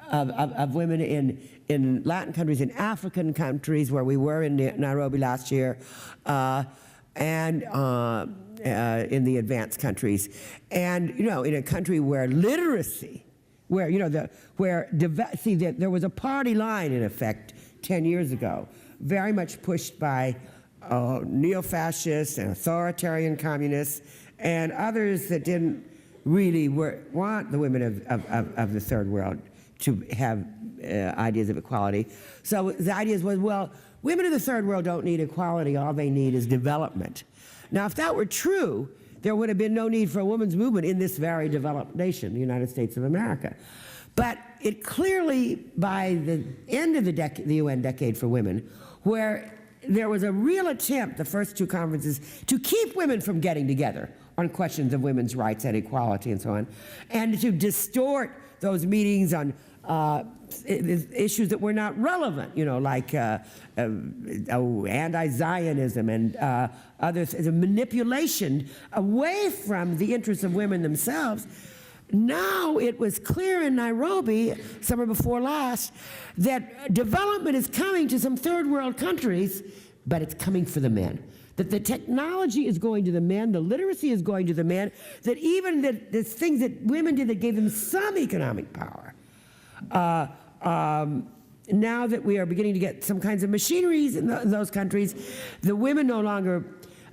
of women in Latin countries, in African countries, where we were in Nairobi last year, and in the advanced countries, and you know, in a country where literacy, where you know there was a party line in effect 10 years ago, very much pushed by neo-fascists and authoritarian communists and others that didn't really want the women of the third world to have ideas of equality. So the idea was, well, women of the third world don't need equality, all they need is development. Now, if that were true, there would have been no need for a women's movement in this very developed nation, the United States of America. But it clearly, by the end of the UN Decade for Women, where there was a real attempt, the first two conferences, to keep women from getting together on questions of women's rights and equality and so on, and to distort those meetings on issues that were not relevant, you know, like anti-Zionism and others, as a manipulation away from the interests of women themselves. Now it was clear in Nairobi, summer before last, that development is coming to some third world countries, but it's coming for the men. That the technology is going to the men, the literacy is going to the men, that even the things that women did that gave them some economic power, now that we are beginning to get some kinds of machineries in those countries, the women no longer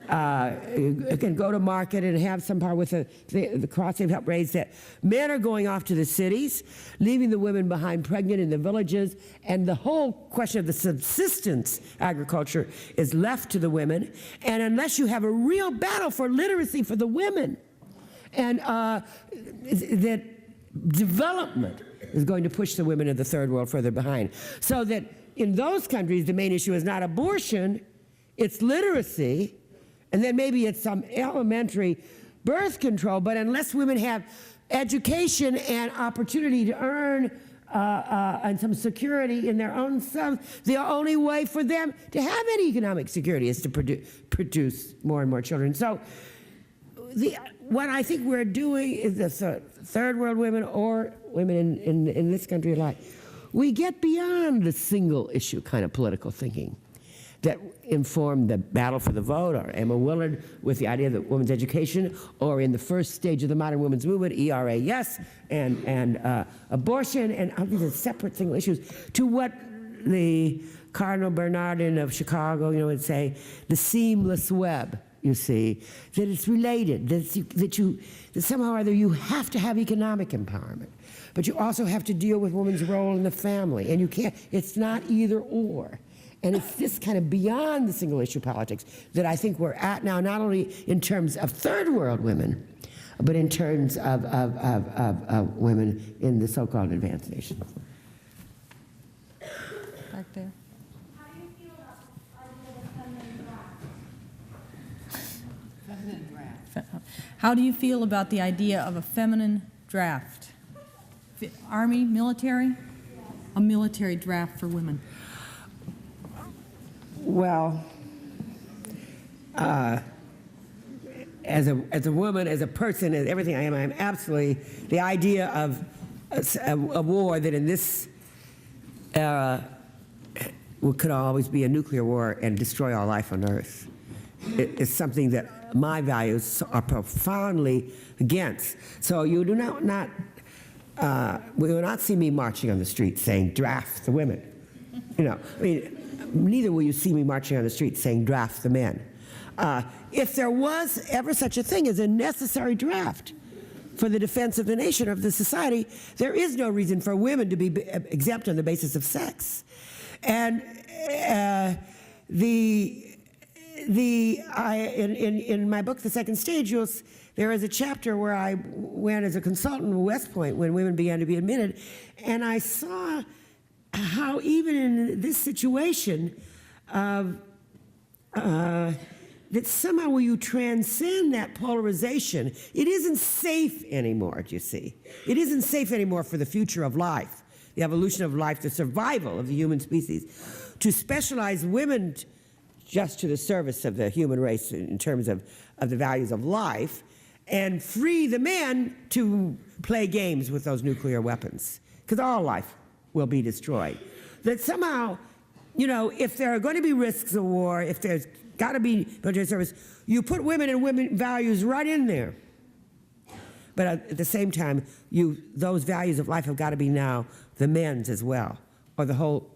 can go to market and have some power with the costs they've helped raise. That men are going off to the cities, leaving the women behind pregnant in the villages, and the whole question of the subsistence agriculture is left to the women. And unless you have a real battle for literacy for the women, and that development is going to push the women of the third world further behind. So that in those countries, the main issue is not abortion, it's literacy, and then maybe it's some elementary birth control, but unless women have education and opportunity to earn and some security in their own selves, the only way for them to have any economic security is to produce more and more children. So what I think we're doing is the third world women or women in this country alike, we get beyond the single issue kind of political thinking that informed the battle for the vote, or Emma Willard with the idea that women's education, or in the first stage of the modern women's movement, ERA, yes, and abortion, and all these are separate single issues, to what the Cardinal Bernardin of Chicago, you know, would say, the seamless web, you see, that it's related, that somehow or other you have to have economic empowerment, but you also have to deal with women's role in the family, and you can't, it's not either or. And it's this kind of beyond the single issue politics that I think we're at now, not only in terms of third world women, but in terms of women in the so-called advanced nations. How do you feel about the idea of a feminine draft? Army, military? A military draft for women. Well, as a woman, as a person, as everything I am, I'm absolutely, the idea of a war that in this era could always be a nuclear war and destroy all life on Earth. It is something that my values are profoundly against. So you do not will not see me marching on the street saying, draft the women. You know, I mean, neither will you see me marching on the street saying, draft the men. If there was ever such a thing as a necessary draft for the defense of the nation, of the society, there is no reason for women to be exempt on the basis of sex. And in my book, The Second Stage, there is a chapter where I went as a consultant in West Point when women began to be admitted, and I saw how even in this situation, that somehow when you transcend that polarization, it isn't safe anymore, do you see? It isn't safe anymore for the future of life, the evolution of life, the survival of the human species, to specialize women just to the service of the human race in terms of the values of life, and free the men to play games with those nuclear weapons, because all life will be destroyed. That somehow, you know, if there are going to be risks of war, if there's got to be military service, you put women and women values right in there. But at the same time, those values of life have got to be now the men's as well, or the whole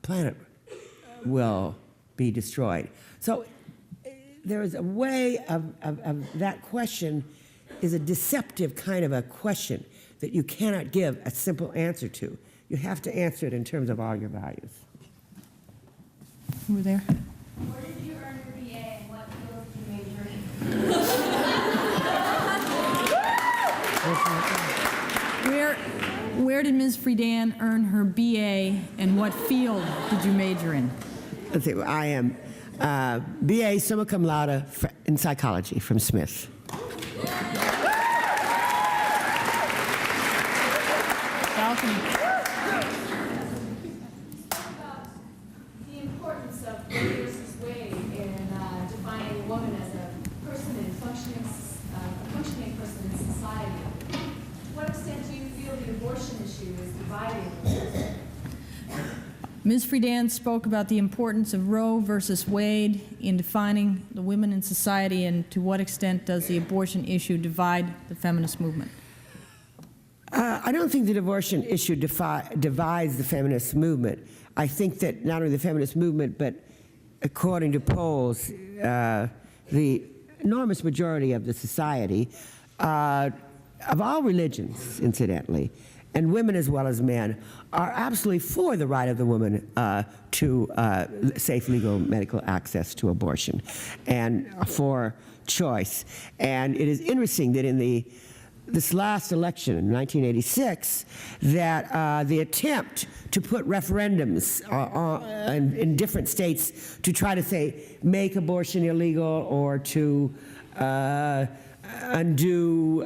planet will be destroyed. So there is a way of that question is a deceptive kind of a question that you cannot give a simple answer to. You have to answer it in terms of all your values. Over there. Where did you earn your BA and what field did you major in? Where did Ms. Friedan earn her BA and what field did you major in? Let's see, I am BA summa cum laude in psychology from Smith. Balcony. The importance of Roe versus Wade in defining a woman as a person in functioning person in society. To what extent do you feel the abortion issue is dividing? Ms. Friedan spoke about the importance of Roe versus Wade in defining the women in society, and to what extent does the abortion issue divide the feminist movement? I don't think the abortion issue divides the feminist movement. I think that not only the feminist movement, but according to polls, the enormous majority of the society, of all religions, incidentally, and women as well as men, are absolutely for the right of the woman to safe, legal medical access to abortion and for choice. And it is interesting that in this last election in 1986, that the attempt to put referendums in different states to try to say make abortion illegal or to undo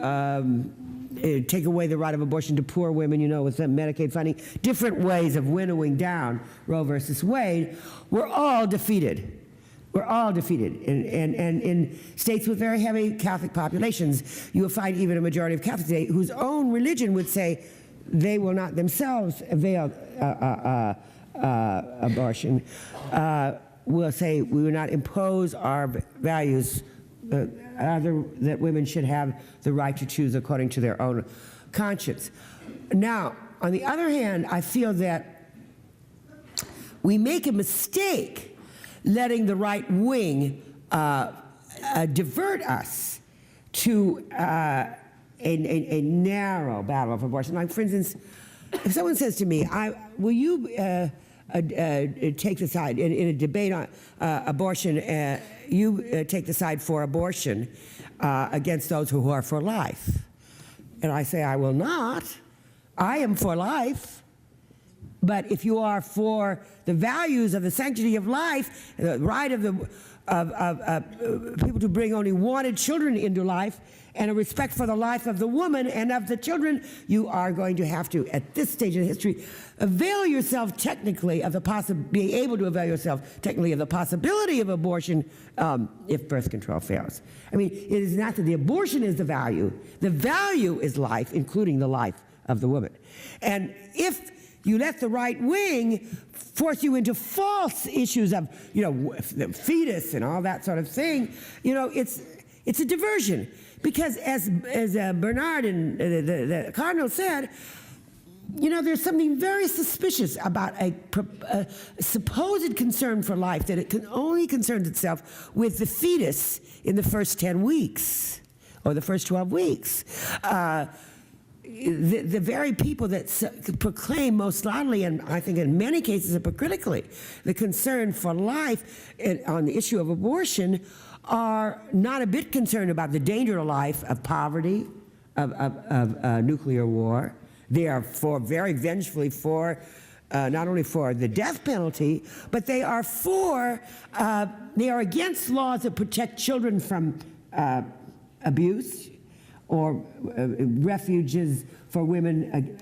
take away the right of abortion to poor women, you know, with some Medicaid funding, different ways of winnowing down Roe versus Wade, were all defeated. We're all defeated. And in states with very heavy Catholic populations, you will find even a majority of Catholics today whose own religion would say they will not themselves avail abortion, will say we will not impose our values that women should have the right to choose according to their own conscience. Now, on the other hand, I feel that we make a mistake letting the right wing divert us to a narrow battle of abortion. Like, for instance, if someone says to me, will you take the side in a debate on abortion, you take the side for abortion against those who are for life. And I say, I will not. I am for life. But if you are for the values of the sanctity of life, the right of people to bring only wanted children into life, and a respect for the life of the woman and of the children, you are going to have to, at this stage in history, avail yourself technically of the be able to avail yourself technically of the possibility of abortion if birth control fails. I mean, it is not that the abortion is the value is life, including the life of the woman. And if you let the right wing force you into false issues of, the fetus and all that sort of thing, it's a diversion. Because as Bernard and the Cardinal said, there's something very suspicious about a supposed concern for life, that it only concerns itself with the fetus in the first 10 weeks or the first 12 weeks. The very people that proclaim most loudly, and I think in many cases hypocritically, the concern for life on the issue of abortion are not a bit concerned about the danger to life of poverty, of nuclear war. They are very vengefully for not only for the death penalty, but they are against laws that protect children from abuse, or refuges for women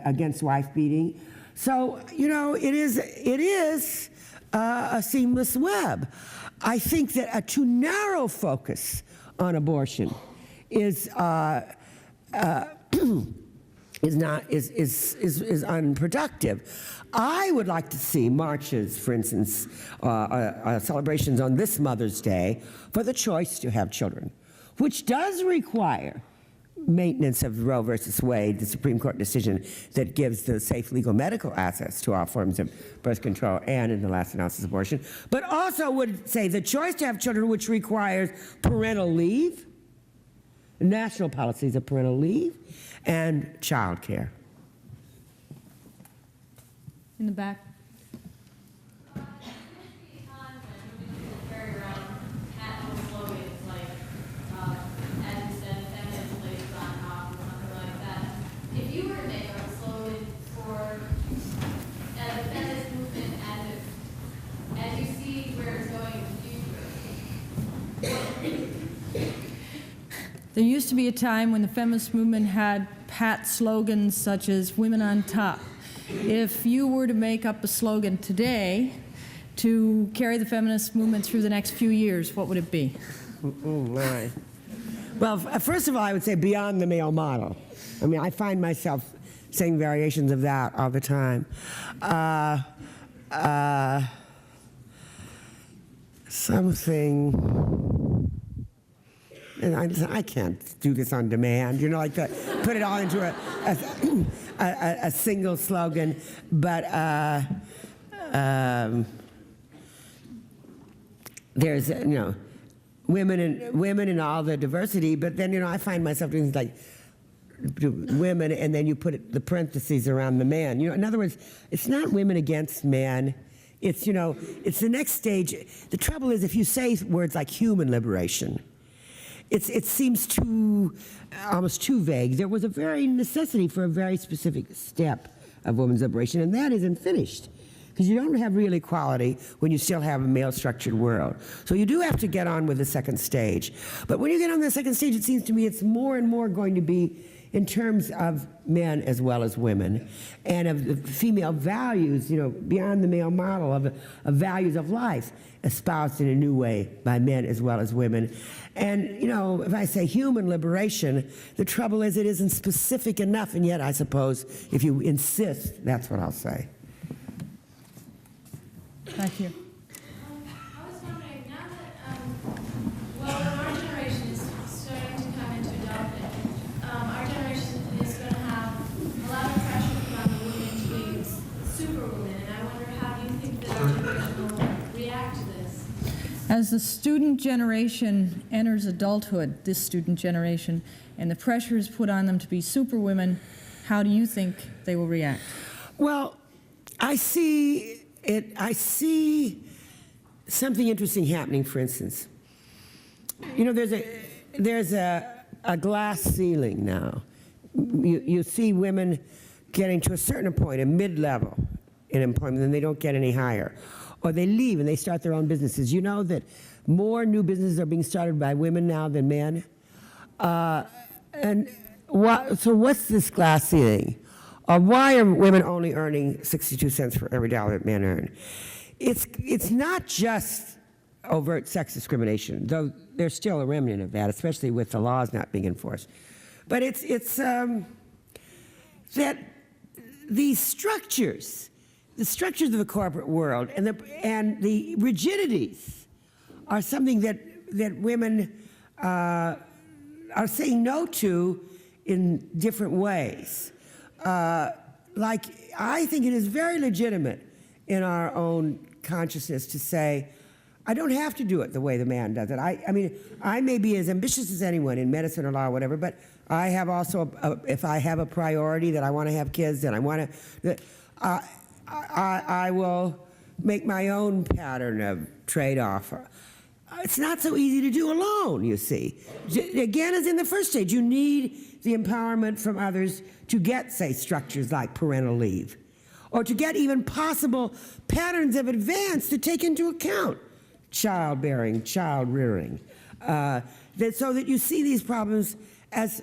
against wife beating. So, it is a seamless web. I think that a too narrow focus on abortion is unproductive. I would like to see marches, for instance, celebrations on this Mother's Day for the choice to have children, which does require maintenance of Roe versus Wade, the Supreme Court decision that gives the safe legal medical access to all forms of birth control and, in the last analysis, abortion, but also would say the choice to have children, which requires parental leave, national policies of parental leave, and child care. In the back. There used to be a time when the feminist movement had pat slogans such as "Women on Top." If you were to make up a slogan today to carry the feminist movement through the next few years, what would it be? Oh, my. Well, first of all, I would say beyond the male model. I mean, I find myself saying variations of that all the time. Something... And I can't do this on demand, like put it all into a single slogan. But there's women and all the diversity. But then I find myself doing things like women, and then you put the parentheses around the man. In other words, it's not women against men. It's it's the next stage. The trouble is if you say words like human liberation, it seems almost too vague. There was a very necessity for a very specific step of women's liberation, and that isn't finished. Because you don't have real equality when you still have a male-structured world. So you do have to get on with the second stage. But when you get on the second stage, it seems to me it's more and more going to be in terms of men as well as women, and of the female values, beyond the male model of values of life, espoused in a new way by men as well as women. And, if I say human liberation, the trouble is it isn't specific enough, and yet I suppose if you insist, that's what I'll say. Thank you. I was wondering, now that, our generation is starting to come into adulthood, our generation is going to have a lot of pressure from the women to be superwomen, and I wonder how do you think that our generation will react to this? As the student generation enters adulthood, this student generation, and the pressure is put on them to be superwomen, how do you think they will react? Well, I see something interesting happening, for instance. There's a glass ceiling now. You see women getting to a certain point, a mid-level in employment, then they don't get any higher. Or they leave and they start their own businesses. You know that more new businesses are being started by women now than men? So what's this glass ceiling? Or why are women only earning 62 cents for every dollar that men earn? It's not just overt sex discrimination, though there's still a remnant of that, especially with the laws not being enforced. But it's that these structures, the structures of the corporate world and the rigidities are something that women are saying no to in different ways. Like, I think it is very legitimate in our own consciousness to say, I don't have to do it the way the man does it. I mean, I may be as ambitious as anyone in medicine or law or whatever, but I have also, if I have a priority that I want to have kids and I want to, I will make my own pattern of trade-off. It's not so easy to do alone, you see. Again, as in the first stage, you need the empowerment from others to get, say, structures like parental leave, or to get even possible patterns of advance to take into account childbearing, child rearing, so that you see these problems as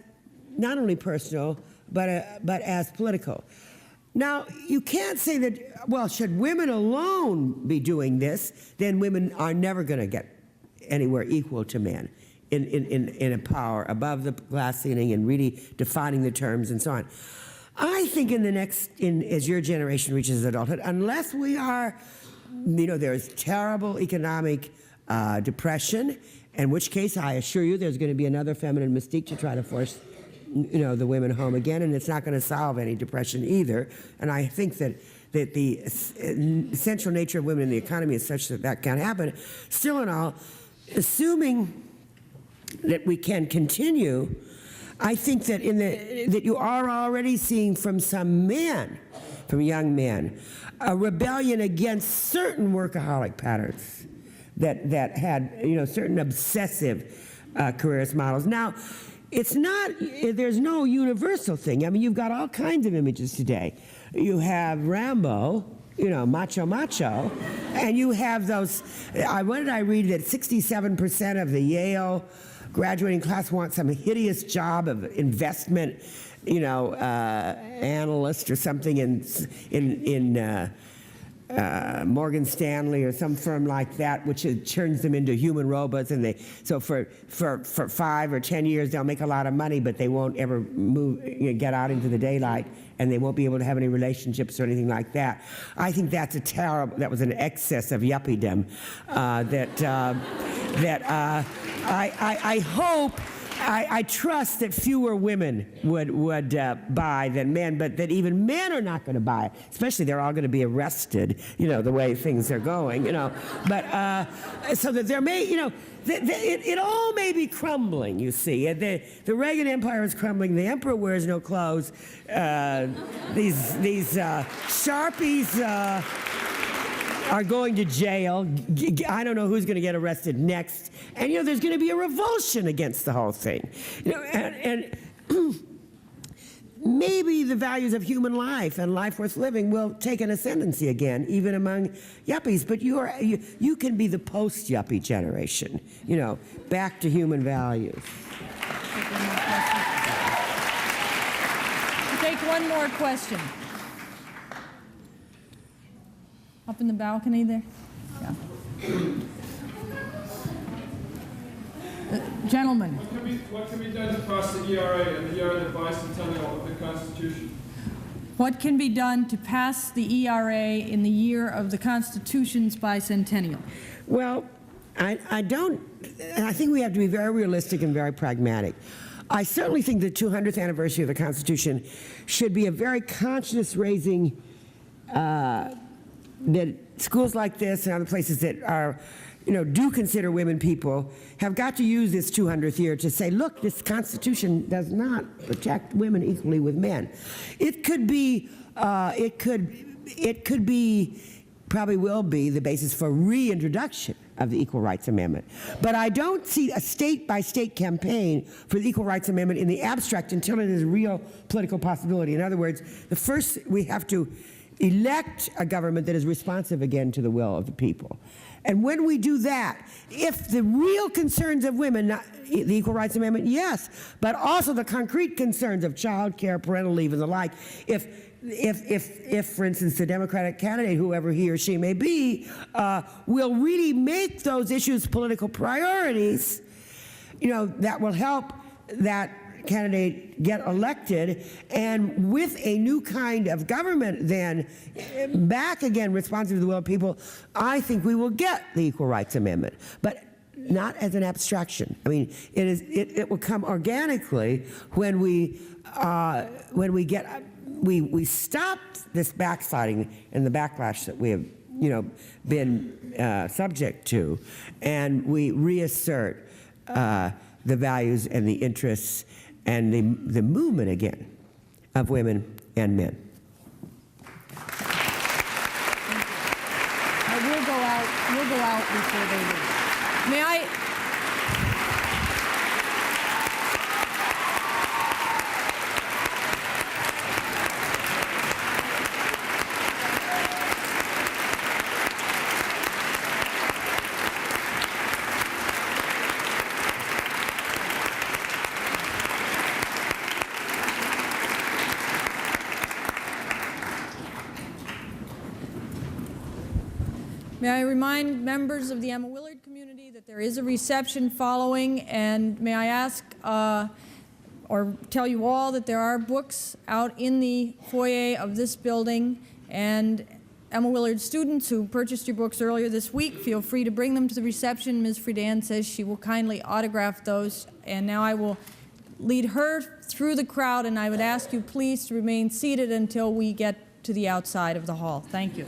not only personal, but as political. Now, you can't say that, well, should women alone be doing this, then women are never going to get anywhere equal to men in a power above the glass ceiling and really defining the terms and so on. I think as your generation reaches adulthood, unless we are, there's terrible economic depression, in which case I assure you there's going to be another feminine mystique to try to force the women home again, and it's not going to solve any depression either. And I think that the essential nature of women in the economy is such that can't happen. Still in all, assuming that we can continue, I think that that you are already seeing from some men, from young men, a rebellion against certain workaholic patterns that had certain obsessive careerist models. Now, there's no universal thing. I mean, you've got all kinds of images today. You have Rambo, macho, and you have those, what did I read, that 67% of the Yale graduating class want some hideous job of investment, analyst or something in Morgan Stanley or some firm like that, which turns them into human robots, and so for 5 or 10 years they'll make a lot of money, but they won't ever get out into the daylight, and they won't be able to have any relationships or anything like that. I think that was an excess of yuppiedom I trust that fewer women would buy than men, but that even men are not going to buy it. Especially, they're all going to be arrested, the way things are going, But so that there may, it all may be crumbling, you see. The Reagan Empire is crumbling. The emperor wears no clothes. These Sharpies are going to jail. I don't know who's going to get arrested next. And, there's going to be a revulsion against the whole thing. And maybe the values of human life and life worth living will take an ascendancy again, even among yuppies. But you can be the post-yuppie generation, back to human values. We'll take one more question. Up in the balcony there? Yeah. Gentlemen. What can be done to pass the ERA and the year of the bicentennial of the Constitution? What can be done to pass the ERA in the year of the Constitution's bicentennial? Well, I think we have to be very realistic and very pragmatic. I certainly think the 200th anniversary of the Constitution should be a very conscience-raising that schools like this and other places that are, do consider women people, have got to use this 200th year to say, look, this Constitution does not protect women equally with men. It could be, probably will be the basis for reintroduction of the Equal Rights Amendment. But I don't see a state-by-state campaign for the Equal Rights Amendment in the abstract until it is a real political possibility. In other words, the first, we have to elect a government that is responsive again to the will of the people. And when we do that, if the real concerns of women, not the Equal Rights Amendment, yes, but also the concrete concerns of child care, parental leave, and the like, if, for instance, the Democratic candidate, whoever he or she may be, will really make those issues political priorities, you know, that will help that candidate get elected, and with a new kind of government then back again responsive to the will of people, I think we will get the Equal Rights Amendment, but not as an abstraction. I mean, it will come organically when we stop this backsliding and the backlash that we have, you know, been subject to, and we reassert the values and the interests and the movement again of women and men. We'll go out before they leave. May I? May I remind members of the Emma Willard community that there is a reception following, and may I ask or tell you all that there are books out in the foyer of this building, and Emma Willard students who purchased your books earlier this week, feel free to bring them to the reception. Ms. Friedan says she will kindly autograph those, and now I will lead her through the crowd, and I would ask you please to remain seated until we get to the outside of the hall. Thank you.